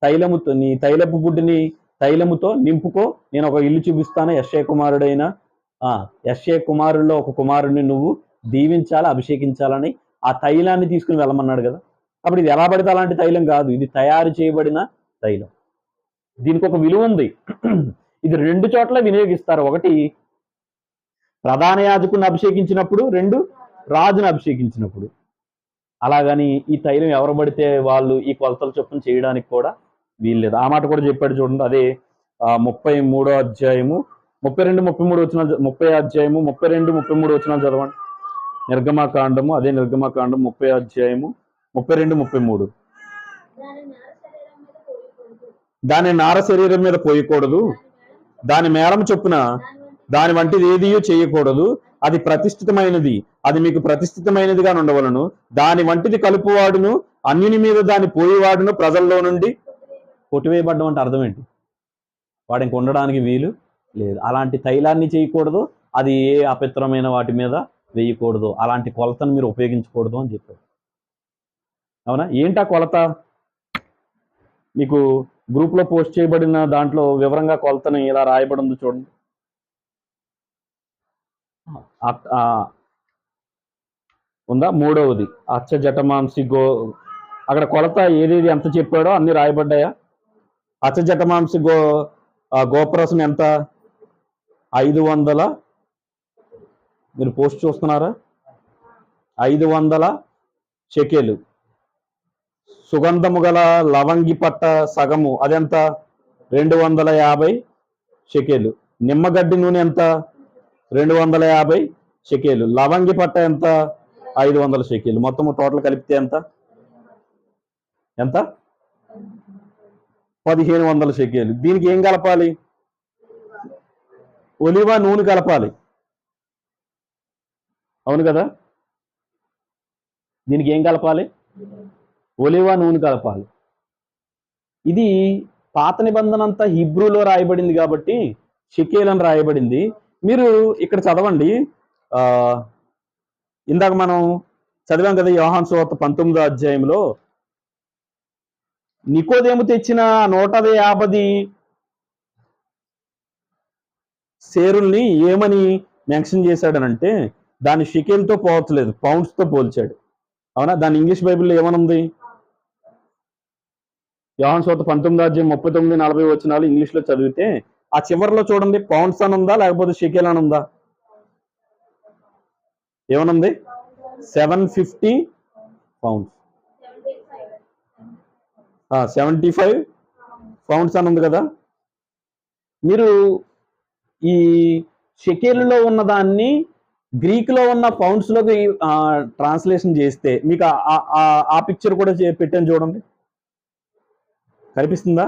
తైలముతో, నీ తైలపు బుడ్డిని తైలముతో నింపుకో, నేను ఒక ఇల్లు చూపిస్తాను. యెష్షయి కుమారుల్లో ఒక కుమారుడిని నువ్వు దీవించాలి, అభిషేకించాలని ఆ తైలాన్ని తీసుకుని వెళ్ళమన్నాడు కదా. అప్పుడు ఇది ఎలా పడితే అలాంటి తైలం కాదు, ఇది తయారు చేయబడిన తైలం. దీనికి ఒక విలువ ఉంది. ఇది 2 చోట్ల వినియోగిస్తారు. ఒకటి ప్రధాన యాజకుడిని అభిషేకించినప్పుడు, 2 రాజును అభిషేకించినప్పుడు. అలాగని ఈ తైలం ఎవరు పడితే వాళ్ళు ఈ కొలతల చొప్పున చేయడానికి కూడా వీల్లేదు. ఆ మాట కూడా చెప్పాడు చూడండి. అదే 33వ అధ్యాయము 32, 33 వచనాలు, 30 అధ్యాయము 32, 33 వచనాలు చదవండి. నిర్గమకాండము 30 అధ్యాయము 32, 33. దాని నార శరీరం మీద పోయకూడదు, దాని మేళం చొప్పున దాని వంటిది ఏది చేయకూడదు. అది ప్రతిష్ఠితమైనది, అది మీకు ప్రతిష్ఠితమైనదిగా ఉండవలను. దాని వంటిది కలుపువాడును, అన్యుని మీద దాని పోయేవాడును ప్రజల్లో నుండి కొట్టివేయబడ్డం. అంటే అర్థం ఏంటి? వాడు ఇంక ఉండడానికి వీలు లేదు. అలాంటి తైలాన్ని చేయకూడదు, అది ఏ అపవిత్రమైన వాటి మీద వేయకూడదు, అలాంటి కొలతను మీరు ఉపయోగించకూడదు అని చెప్పారు. అవునా? ఏంటా కొలత? మీకు గ్రూప్లో పోస్ట్ చేయబడిన దాంట్లో వివరంగా కొలతని ఇలా రాయబడి ఉంది చూడండి. ఉందా? మూడవది అచ్చ జటమాంసి అక్కడ కొలత ఏదేది ఎంత చెప్పాడో అన్ని రాయబడ్డాయా? అచ్చ జటమాంసి గోపరసం ఎంత? 500. మీరు పోస్ట్ చూస్తున్నారా? 500 షెకెలు. సుగంధము గల లవంగి పట్ట సగము అదెంత? 250 షెకెలు. నిమ్మగడ్డి నూనె ఎంత? 250 షెకెలు. లవంగి పట్ట ఎంత? 500 షెకెలు. మొత్తం టోటల్ కలిపితే ఎంత? 1500 షెకెలు. దీనికి ఏం కలపాలి? ఒలివ నూనె కలపాలి. అవును కదా? దీనికి ఏం కలపాలి? ఒలివ నూనె కలపాలి. ఇది పాత నిబంధన అంతా హిబ్రూలో రాయబడింది కాబట్టి షెకేల్ అని రాయబడింది. మీరు ఇక్కడ చదవండి. ఇందాక మనం చదివాం కదా యోహాను సువార్త 19వ అధ్యాయంలో నికోదేము తెచ్చిన 150 షేరుల్ని ఏమని మెన్షన్ చేశాడనంటే దాన్ని షెకేల్తో పోల్చలేదు, పౌండ్స్తో పోల్చాడు. అవునా? దాని ఇంగ్లీష్ బైబిల్లో ఏమనుంది? యోహాను సువార్త 19వ అధ్యాయం 39-40 వచనాలు ఇంగ్లీష్లో చదివితే ఆ చివరిలో చూడండి, పౌండ్స్ అని ఉందా లేకపోతే షెకేల్ అని ఉందా? ఏమనుంది? 750 పౌండ్స్, 75 పౌండ్స్ అని ఉంది కదా. మీరు ఈ షెకేల్లో ఉన్న దాన్ని గ్రీకులో ఉన్న పౌండ్స్లోకి ట్రాన్స్లేషన్ చేస్తే మీకు ఆ పిక్చర్ కూడా పెట్టాను చూడండి, కనిపిస్తుందా?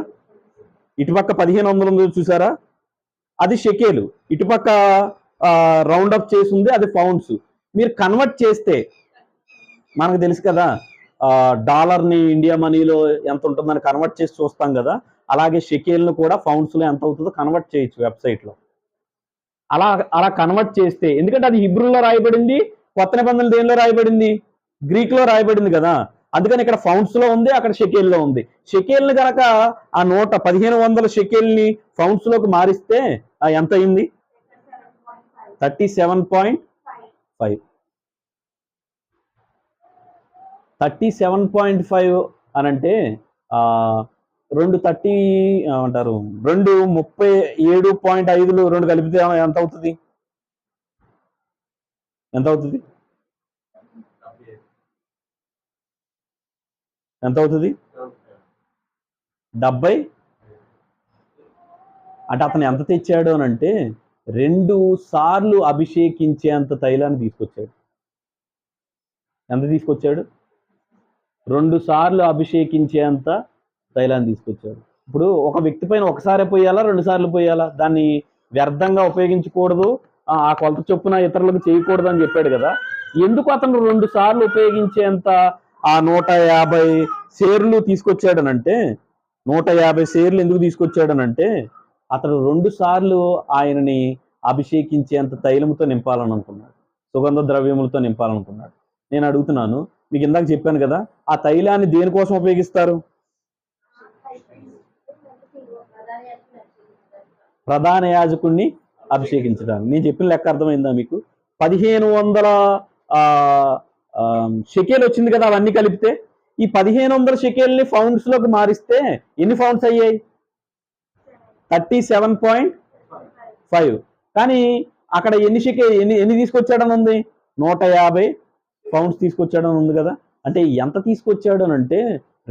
ఇటుపక్క 1500 ఉంది చూసారా? అది షెకేలు. ఇటుపక్క రౌండ్ అప్ చేసి ఉంది, అది పౌండ్స్. మీరు కన్వర్ట్ చేస్తే మనకు తెలుసు కదా, డాలర్ని ఇండియా మనీలో ఎంత ఉంటుందని కన్వర్ట్ చేసి చూస్తాం కదా, అలాగే షెకేల్ను కూడా పౌండ్స్లో ఎంత అవుతుందో కన్వర్ట్ చేయొచ్చు వెబ్సైట్లో. అలా కన్వర్ట్ చేస్తే, ఎందుకంటే అది హిబ్రూలో రాయబడింది, కొత్త నిబంధనలు దేనిలో రాయబడింది? గ్రీక్లో రాయబడింది కదా. అందుకని ఇక్కడ పౌండ్స్లో ఉంది, అక్కడ షెకేల్లో ఉంది. షెకేల్ని కనుక ఆ 1500 షెకేల్ని పౌండ్స్లోకి మారిస్తే ఎంత అయింది? 37.5. 37.5 అనంటే 230 అంటారు, 237.5 2 కలిపితే ఎంత అవుతుంది? ఎంత అవుతుంది? ఎంత అవుతుంది? 70. అంటే అతను ఎంత తెచ్చాడు అని అంటే 2 సార్లు అభిషేకించేంత తైలాన్ని తీసుకొచ్చాడు. ఎంత తీసుకొచ్చాడు? 2 సార్లు అభిషేకించేంత తైలాన్ని తీసుకొచ్చాడు. ఇప్పుడు ఒక వ్యక్తి పైన ఒకసారి పోయాలా, 2 సార్లు పోయాలా? దాన్ని వ్యర్థంగా ఉపయోగించకూడదు, ఆ కొలత చొప్పున ఇతరులకు చేయకూడదు అని చెప్పాడు కదా. ఎందుకు అతను 2 సార్లు ఉపయోగించేంత ఆ 150 షేర్లు తీసుకొచ్చాడనంటే, 150 షేర్లు ఎందుకు తీసుకొచ్చాడనంటే అతడు 2 సార్లు ఆయనని అభిషేకించేంత తైలముతో నింపాలని అనుకున్నాడు, సుగంధ ద్రవ్యములతో నింపాలనుకున్నాడు. నేను అడుగుతున్నాను, మీకు ఇందాక చెప్పాను కదా, ఆ తైలాన్ని దేనికోసం ఉపయోగిస్తారు? ప్రధాన యాజకుడిని అభిషేకించడానికి. నేను చెప్పిన లెక్క అర్థమైందా మీకు? 1500 షెకేల్ వచ్చింది కదా అవన్నీ కలిపితే. ఈ 1500 షెకేల్ని పౌండ్స్లోకి మారిస్తే ఎన్ని పౌండ్స్ అయ్యాయి? 37.5. కానీ అక్కడ ఎన్ని తీసుకొచ్చాడని ఉంది? 150 పౌండ్స్ తీసుకొచ్చాడని ఉంది కదా. అంటే ఎంత తీసుకొచ్చాడు అంటే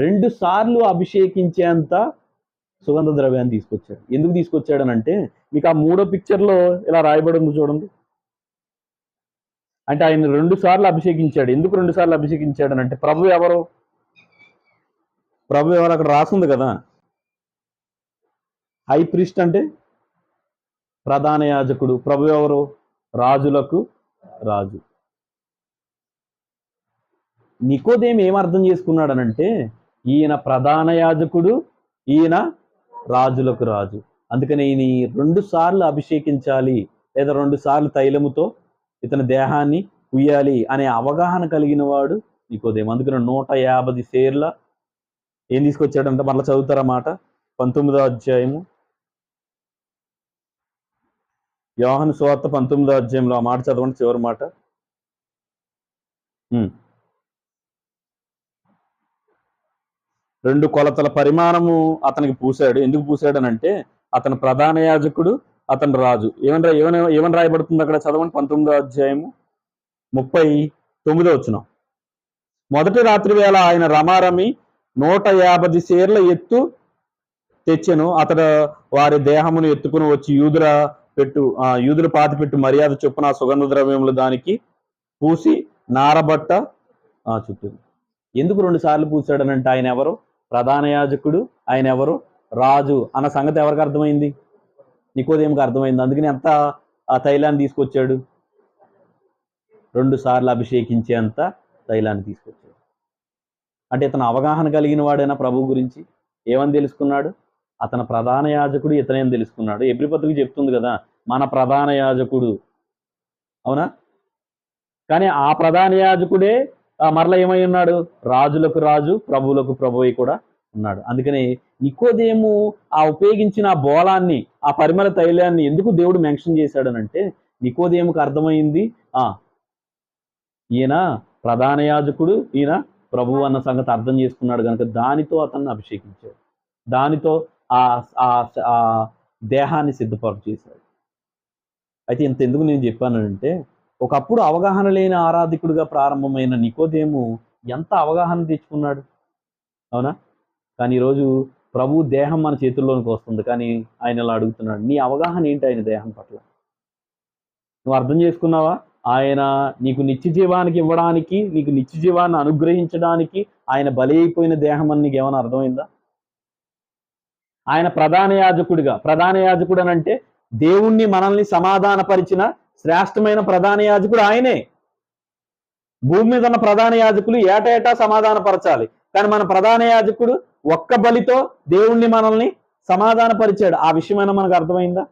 2 సార్లు అభిషేకించేంత సుగంధ ద్రవ్యాన్ని తీసుకొచ్చాడు. ఎందుకు తీసుకొచ్చాడనంటే మీకు ఆ 3వ పిక్చర్లో ఇలా రాయబడి ఉంది చూడండి. అంటే ఆయన 2 సార్లు అభిషేకించాడు. ఎందుకు 2 సార్లు అభిషేకించాడనంటే ప్రభు ఎవరు? అక్కడ రాసింది కదా. హై ప్రీస్ట్ అంటే ప్రధాన యాజకుడు. ప్రభు ఎవరు? రాజులకు రాజు. నికోదేము ఏం అర్థం చేసుకున్నాడనంటే ఈయన ప్రధాన యాజకుడు, ఈయన రాజులకు రాజు. అందుకని ఈయన 2 సార్లు అభిషేకించాలి లేదా 2 సార్లు తైలముతో ఇతని దేహాన్ని ఉయ్యాలి అనే అవగాహన కలిగిన వాడు నికోదేము. అందుకని 150 సేర్ల ఏం తీసుకొచ్చాడంటే, మళ్ళీ చదువుతారా మాట, 19వ అధ్యాయము, యోహాను సువార్త 19వ అధ్యాయంలో ఆ మాట చదవండి, చివరి మాట. 2 కొలతల పరిమాణము అతనికి పూశాడు. ఎందుకు పూశాడనంటే అతను ప్రధాన యాజకుడు, అతను రాజు. ఏమని రాయబడుతుంది అక్కడ చదవండి, 19వ అధ్యాయము 39వ వచనం. మొదటి రాత్రి వేళ ఆయన రమారమి 150 సేర్ల ఎత్తు తెచ్చెను. అతడు వారి దేహమును ఎత్తుకుని వచ్చి యూదుల పాతి పెట్టు మర్యాద చొప్పున సుగంధ ద్రవ్యములు దానికి పూసి నారబట్ట చుట్టూ. ఎందుకు 2 సార్లు పూసాడనంటే ఆయన ఎవరు? ప్రధాన యాజకుడు. ఆయన ఎవరు? రాజు అన్న సంగతి ఎవరికి అర్థమైంది? నికోదేముకి అర్థమైంది. అందుకని ఎంత ఆ తైలాన్ని తీసుకొచ్చాడు? 2 సార్లు అభిషేకించేంత తైలాన్ని తీసుకొచ్చాడు. అంటే ఇతను అవగాహన కలిగిన వాడైనా ప్రభు గురించి ఏమని తెలుసుకున్నాడు? అతను ప్రధాన యాజకుడు, ఇతనేం తెలుసుకున్నాడు. ఎబ్రీ పత్రిక చెప్తుంది కదా, మన ప్రధాన యాజకుడు. అవునా? కానీ ఆ ప్రధాన యాజకుడే మరలా ఏమై ఉన్నాడు? రాజులకు రాజు, ప్రభువులకు ప్రభువై కూడా ఉన్నాడు. అందుకని నికోదేము ఆ ఉపయోగించిన ఆ బోలాన్ని, ఆ పరిమళ తైలాన్ని ఎందుకు దేవుడు మెన్షన్ చేశాడనంటే, నికోదేముకు అర్థమైంది, ఈయన ప్రధాన యాజకుడు, ఈయన ప్రభువు అన్న సంగతి అర్థం చేసుకున్నాడు కనుక దానితో అతన్ని అభిషేకించాడు. దానితో ఆ దేహాన్ని సిద్ధపరచు చేశాడు. అయితే ఇంతెందుకు నేను చెప్పానంటే, ఒకప్పుడు అవగాహన లేని ఆరాధికుడిగా ప్రారంభమైన నికోదేము ఎంత అవగాహన తెచ్చుకున్నాడు. అవునా? కానీ ఈరోజు ప్రభు దేహం మన చేతుల్లోనికి వస్తుంది, కానీ ఆయన ఇలా అడుగుతున్నాడు, నీ అవగాహన ఏంటి ఆయన దేహం పట్ల? నువ్వు అర్థం చేసుకున్నావా? ఆయన నీకు నిత్య జీవానికి ఇవ్వడానికి, నీకు నిత్య జీవాన్ని అనుగ్రహించడానికి ఆయన బలి అయిపోయిన దేహం అని నీకు ఏమైనా అర్థమైందా? ఆయన ప్రధాన యాజకుడు అని అంటే దేవుణ్ణి మనల్ని సమాధానపరిచిన శ్రేష్టమైన ప్రధాన యాజకుడు ఆయనే. భూమి మీద ఉన్న ప్రధాన యాజకులు ఏటా సమాధానపరచాలి, కానీ మన ప్రధాన యాజకుడు ఒక్క బలితో దేవుణ్ణి మనల్ని సమాధానపరిచాడు. ఆ విషయమైనా మనకు అర్థమైందా?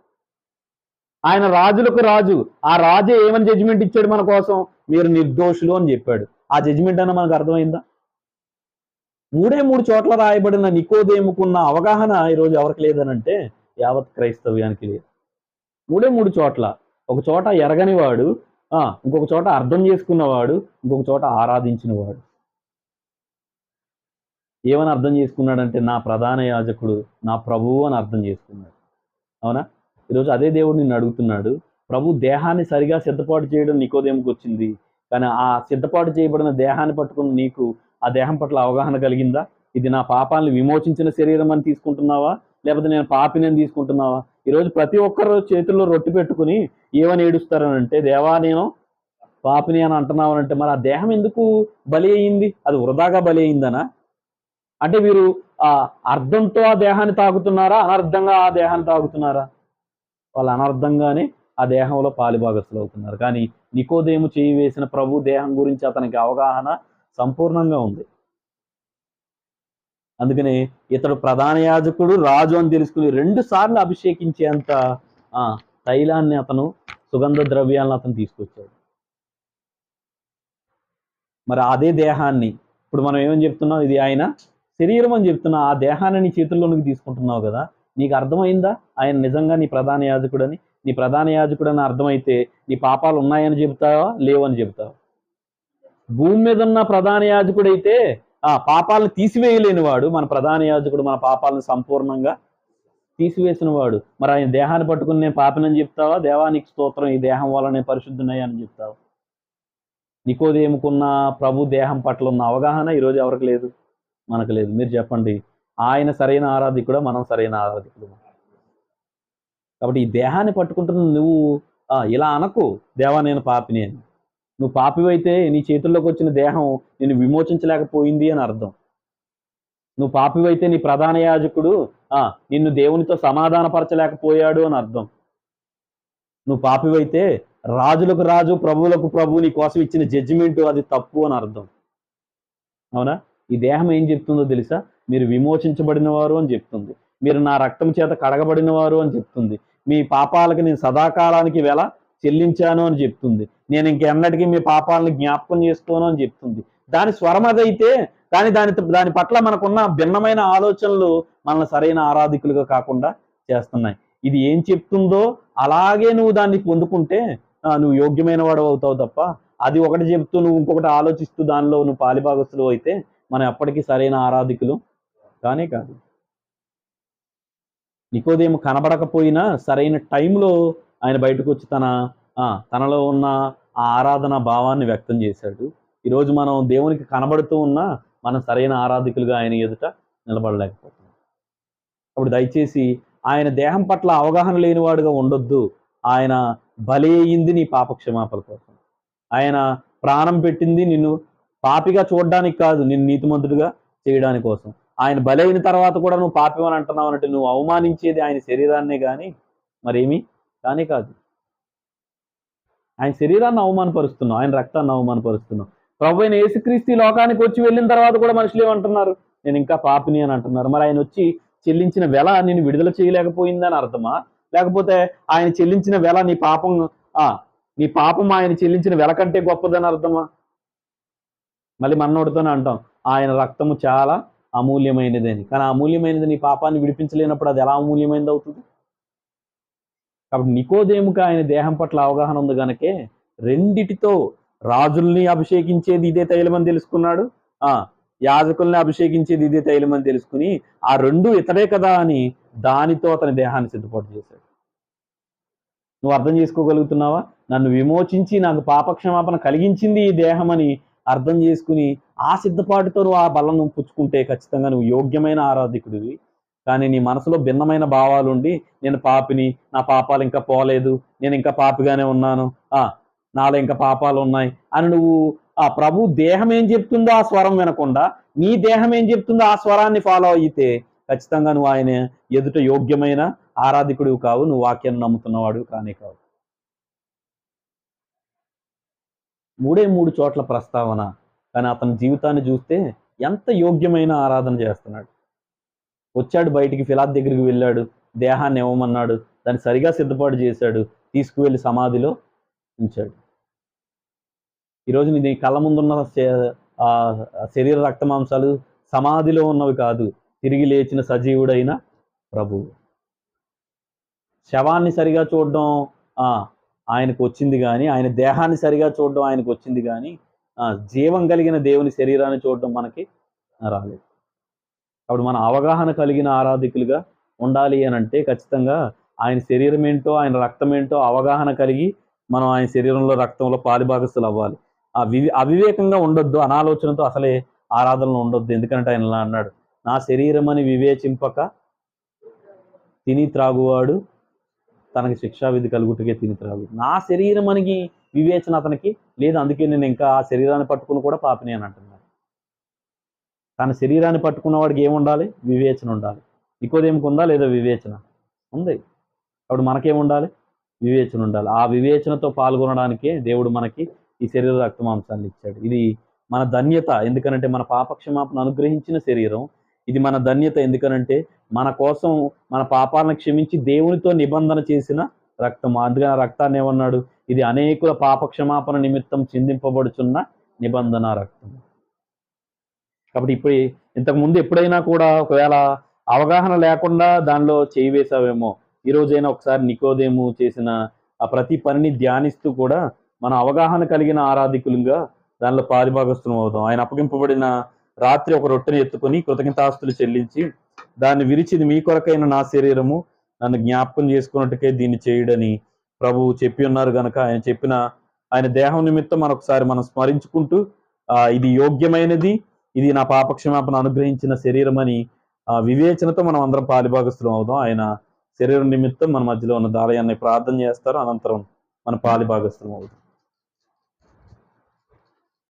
ఆయన రాజులకు రాజు. ఆ రాజే ఏమని జడ్జిమెంట్ ఇచ్చాడు మన కోసం? మీరు నిర్దోషులు అని చెప్పాడు. ఆ జడ్జిమెంట్ అన్న మనకు అర్థమైందా? 3 చోట్ల రాయబడిన నికోదేముకున్న అవగాహన ఈరోజు ఎవరికి లేదనంటే యావత్ క్రైస్తవ్యానికి లేదు. 3 చోట్ల, ఒక చోట ఎరగనివాడు, ఇంకొక చోట అర్థం చేసుకున్నవాడు, ఇంకొక చోట ఆరాధించినవాడు. ఏమని అర్థం చేసుకున్నాడంటే, నా ప్రధాన యాజకుడు నా ప్రభువు అని అర్థం చేసుకున్నాడు. అవునా? ఈరోజు అదే దేవుడు నిన్ను అడుగుతున్నాడు. ప్రభు దేహాన్ని సరిగా సిద్ధపాటు చేయడం నికోదేముకు వచ్చింది, కానీ ఆ సిద్ధపాటు చేయబడిన దేహాన్ని పట్టుకుని నీకు ఆ దేహం పట్ల అవగాహన కలిగిందా? ఇది నా పాపాలను విమోచించిన శరీరం అని తీసుకుంటున్నావా, లేకపోతే నేను పాపిని అని తీసుకుంటున్నావా? ఈరోజు ప్రతి ఒక్కరు చేతుల్లో రొట్టె పెట్టుకుని ఏమని ఏడుస్తారనంటే, దేవా నేను పాపిని అని అంటున్నావు అంటే, మరి ఆ దేహం ఎందుకు బలి అయింది? అది వృధాగా బలి అయిందనా? అంటే వీరు అర్థంతో ఆ దేహాన్ని తాగుతున్నారా, అనర్థంగా ఆ దేహాన్ని తాగుతున్నారా? వాళ్ళు అనర్థంగానే ఆ దేహంలో పాలిభాగస్తులు అవుతున్నారు. కానీ నికోదేము చేయి వేసిన ప్రభు దేహం గురించి అతనికి అవగాహన సంపూర్ణంగా ఉంది. అందుకని ఇతడు ప్రధాన యాజకుడు, రాజు అని తెలుసుకుని 2 సార్లు అభిషేకించేంత తైలాన్ని, అతను సుగంధ ద్రవ్యాలను అతను తీసుకొచ్చాడు. మరి అదే దేహాన్ని ఇప్పుడు మనం ఏమని చెప్తున్నాం? ఇది ఆయన శరీరం అని చెప్తున్నా. ఆ దేహాన్ని నీ చేతుల్లోనికి తీసుకుంటున్నావు కదా, నీకు అర్థమైందా ఆయన నిజంగా నీ ప్రధాన యాజకుడని? నీ ప్రధాన యాజకుడని అర్థమైతే నీ పాపాలు ఉన్నాయని చెబుతావా, లేవని చెబుతావా? భూమి మీద ఉన్న ప్రధాన యాజకుడైతే పాపాలను తీసివేయలేని వాడు మన ప్రధాన యాజకుడు, మన పాపాలను సంపూర్ణంగా తీసివేసిన వాడు. మరి ఆయన దేహాన్ని పట్టుకుని నేను పాపినని చెప్తావా? దేవానికి స్తోత్రం, ఈ దేహం వల్ల నేను పరిశుద్ధునయ్యానని చెప్తావా? నికోదేముకున్న ప్రభు దేహం పట్ల ఉన్న అవగాహన ఈరోజు ఎవరికి లేదు? మనకు లేదు. మీరు చెప్పండి, ఆయన సరైన ఆరాధికుడా, మనం సరైన ఆరాధికుడు? కాబట్టి ఈ దేహాన్ని పట్టుకుంటున్న నువ్వు ఇలా అనకు, దేవా నేను పాపిని అని. నువ్వు పాపివైతే నీ చేతుల్లోకి వచ్చిన దేహం నిన్ను విమోచించలేకపోయింది అని అర్థం. నువ్వు పాపివైతే నీ ప్రధాన యాజకుడు నిన్ను దేవునితో సమాధానపరచలేకపోయాడు అని అర్థం. నువ్వు పాపివైతే రాజులకు రాజు, ప్రభువులకు ప్రభు నీ కోసం ఇచ్చిన జడ్జిమెంట్ అది తప్పు అని అర్థం. అవునా? ఈ దేహం ఏం చెప్తుందో తెలుసా? మీరు విమోచించబడిన వారు అని చెప్తుంది. మీరు నా రక్తం చేత కడగబడిన వారు అని చెప్తుంది. మీ పాపాలకు నేను సదాకాలానికి వెల చెల్లించాను అని చెప్తుంది. నేను ఇంకెన్నటికీ మీ పాపాలను జ్ఞాపకం చేసుకోను అని చెప్తుంది. దాని స్వరం అదైతే, కానీ దాని పట్ల మనకున్న భిన్నమైన ఆలోచనలు మనల్ని సరైన ఆరాధికులుగా కాకుండా చేస్తున్నాయి. ఇది ఏం చెప్తుందో అలాగే నువ్వు దాన్ని పొందుకుంటే నువ్వు యోగ్యమైన వాడు అవుతావు తప్ప, అది ఒకటి చెప్తూ నువ్వు ఇంకొకటి ఆలోచిస్తూ దానిలో నువ్వు పాలిభాగస్తులు అయితే మనం ఎప్పటికీ సరైన ఆరాధికులు కానే కాదు. నికోదేము కనబడకపోయినా సరైన టైంలో ఆయన బయటకు వచ్చి తనలో ఉన్న ఆ ఆరాధన భావాన్ని వ్యక్తం చేశాడు. ఈరోజు మనం దేవునికి కనబడుతూ ఉన్నా మనం సరైన ఆరాధికులుగా ఆయన ఎదుట నిలబడలేకపోతున్నాం. అప్పుడు దయచేసి ఆయన దేహం పట్ల అవగాహన లేనివాడుగా ఉండొద్దు. ఆయన బలయింది నీ పాపక్షమాపణ కోసం. ఆయన ప్రాణం పెట్టింది నిన్ను పాపిగా చూడడానికి కాదు, నిన్ను నీతిమంతుడిగా చేయడానికి కోసం. ఆయన బలైన తర్వాత కూడా నువ్వు పాపివని అంటున్నావు అంటే నువ్వు అవమానించేది ఆయన శరీరాన్నే కానీ మరేమీ కానీ కాదు. ఆయన శరీరాన్ని అవమానపరుస్తున్నావు, ఆయన రక్తాన్ని అవమానపరుస్తున్నావు. ప్రభు అయిన యేసుక్రీస్తు లోకానికి వచ్చి వెళ్ళిన తర్వాత కూడా మనుషులు ఏమంటున్నారు? నేను ఇంకా పాపిని అని అంటున్నారు. మరి ఆయన వచ్చి చెల్లించిన వెల నేను విడుదల చేయలేకపోయిందని అర్థమా? లేకపోతే ఆయన చెల్లించిన వెల నీ పాపం ఆయన చెల్లించిన వెల కంటే గొప్పదని అర్థమా? మళ్ళీ మనోడితోనే అంటాం ఆయన రక్తము చాలా అమూల్యమైనది అని. కానీ అమూల్యమైనది నీ పాపాన్ని విడిపించలేనప్పుడు అది ఎలా అమూల్యమైనది అవుతుంది? కాబట్టి నికోదేముకి ఆయన దేహం పట్ల అవగాహన ఉంది కనుకే రెండిటితో రాజుల్ని అభిషేకించేది ఇదే తైలమని తెలుసుకున్నాడు, యాజకుల్ని అభిషేకించేది ఇదే తైలమని తెలుసుకుని ఆ రెండు ఇతడే కదా అని దానితో అతని దేహాన్ని సిద్ధపాటు చేశాడు. నువ్వు అర్థం చేసుకోగలుగుతున్నావా? నన్ను విమోచించి నాకు పాపక్షమాపణ కలిగించింది ఈ దేహం అని అర్థం చేసుకుని ఆ సిద్ధపాటుతో నువ్వు ఆ బలను పుచ్చుకుంటే ఖచ్చితంగా నువ్వు యోగ్యమైన ఆరాధికుడివి. కానీ నీ మనసులో భిన్నమైన భావాలుండి నేను పాపిని, నా పాపాలు ఇంకా పోలేదు, నేను ఇంకా పాపిగానే ఉన్నాను, నాలో ఇంకా పాపాలు ఉన్నాయి అని నువ్వు ప్రభు దేహం ఏం చెప్తుందో ఆ స్వరం వినకుండా నీ దేహం ఏం చెప్తుందో ఆ స్వరాన్ని ఫాలో అయితే ఖచ్చితంగా నువ్వు ఆయన ఎదుట యోగ్యమైన ఆరాధికుడివి కావు, నువ్వు వాక్యాన్ని నమ్ముతున్నవాడు కానే కావు. 3 చోట్ల ప్రస్తావన, కానీ అతని జీవితాన్ని చూస్తే ఎంత యోగ్యమైన ఆరాధన చేస్తున్నాడు. వచ్చాడు బయటికి, ఫిలాతు దగ్గరికి వెళ్ళాడు, దేహాన్ని ఇవ్వమన్నాడు, దాన్ని సరిగా సిద్ధపాటు చేశాడు, తీసుకువెళ్ళి సమాధిలో ఉంచాడు. ఈరోజు నీ కళ్ళ ముందున్న శరీర రక్తమాంసాలు సమాధిలో ఉన్నవి కాదు, తిరిగి లేచిన సజీవుడైన ప్రభువు. శవాన్ని సరిగా చూడడం ఆయనకు వచ్చింది కానీ, ఆయన దేహాన్ని సరిగా చూడడం ఆయనకు వచ్చింది కానీ జీవం కలిగిన దేవుని శరీరాన్ని చూడడం మనకి రాలేదు. కాబట్టి మన అవగాహన కలిగిన ఆరాధికులుగా ఉండాలి అని అంటే ఖచ్చితంగా ఆయన శరీరం ఏంటో ఆయన రక్తం ఏంటో అవగాహన కలిగి మనం ఆయన శరీరంలో రక్తంలో పాలిభాగస్తులు అవ్వాలి. అవివేకంగా ఉండొద్దు, అనాలోచనతో అసలే ఆరాధనలు ఉండొద్దు. ఎందుకంటే ఆయన ఇలా అన్నాడు, నా శరీరం అని వివేచింపక తిని త్రాగువాడు తనకి శిక్షావిధి కలుగుటకే తిని త్రాగు. నా శరీరం అని వివేచన అతనికి లేదు, అందుకే నేను ఇంకా ఆ శరీరాన్ని పట్టుకుని కూడా పాపిని అని అంటున్నాను. తన శరీరాన్ని పట్టుకున్న వాడికి ఏముండాలి? వివేచన ఉండాలి. నికోదేముకు ఉందా లేదా వివేచన? ఉంది. అప్పుడు మనకేముండాలి? వివేచన ఉండాలి. ఆ వివేచనతో పాల్గొనడానికే దేవుడు మనకి ఈ శరీర రక్తమాంసాన్ని ఇచ్చాడు. ఇది మన ధన్యత. ఎందుకనంటే మన పాపక్షమాపణ అనుగ్రహించిన శరీరం ఇది మన ధన్యత. ఎందుకనంటే మన కోసం మన పాపాలను క్షమించి దేవునితో నిబంధన చేసిన రక్తం. అందుకని ఆ రక్తాన్ని ఏమన్నాడు? ఇది అనేకుల పాపక్షమాపణ నిమిత్తం చిందింపబడుచున్న నిబంధన రక్తం. కాబట్టి ఇప్పుడు ఇంతకుముందు ఎప్పుడైనా కూడా ఒకవేళ అవగాహన లేకుండా దానిలో చేయి వేసావేమో, ఈ రోజైనా ఒకసారి నికోదేము చేసిన ఆ ప్రతి పనిని ధ్యానిస్తూ కూడా మన అవగాహన కలిగిన ఆరాధికులుగా దానిలో పాలిభాగస్తులం అవుతాం. ఆయన అప్పగింపబడిన రాత్రి ఒక రొట్టెని ఎత్తుకొని కృతజ్ఞతాస్తులు చెల్లించి దాన్ని విరిచిది మీ కొరకైన నా శరీరము, నన్ను జ్ఞాపకం చేసుకున్నట్టుకే దీన్ని చేయడని ప్రభువు చెప్పి ఉన్నారు గనక ఆయన చెప్పిన ఆయన దేహం నిమిత్తం మరొకసారి మనం స్మరించుకుంటూ ఇది యోగ్యమైనది, ఇది నా పాపక్షమాపణ అనుగ్రహించిన శరీరం అని వివేచనతో మనం అందరం పాలిభాగస్తులం అవుదాం. ఆయన శరీరం నిమిత్తం మన మధ్యలో ఉన్న దాలయాన్ని ప్రార్థన చేస్తారు, అనంతరం మన పాలిభాగస్తులం అవుతాం.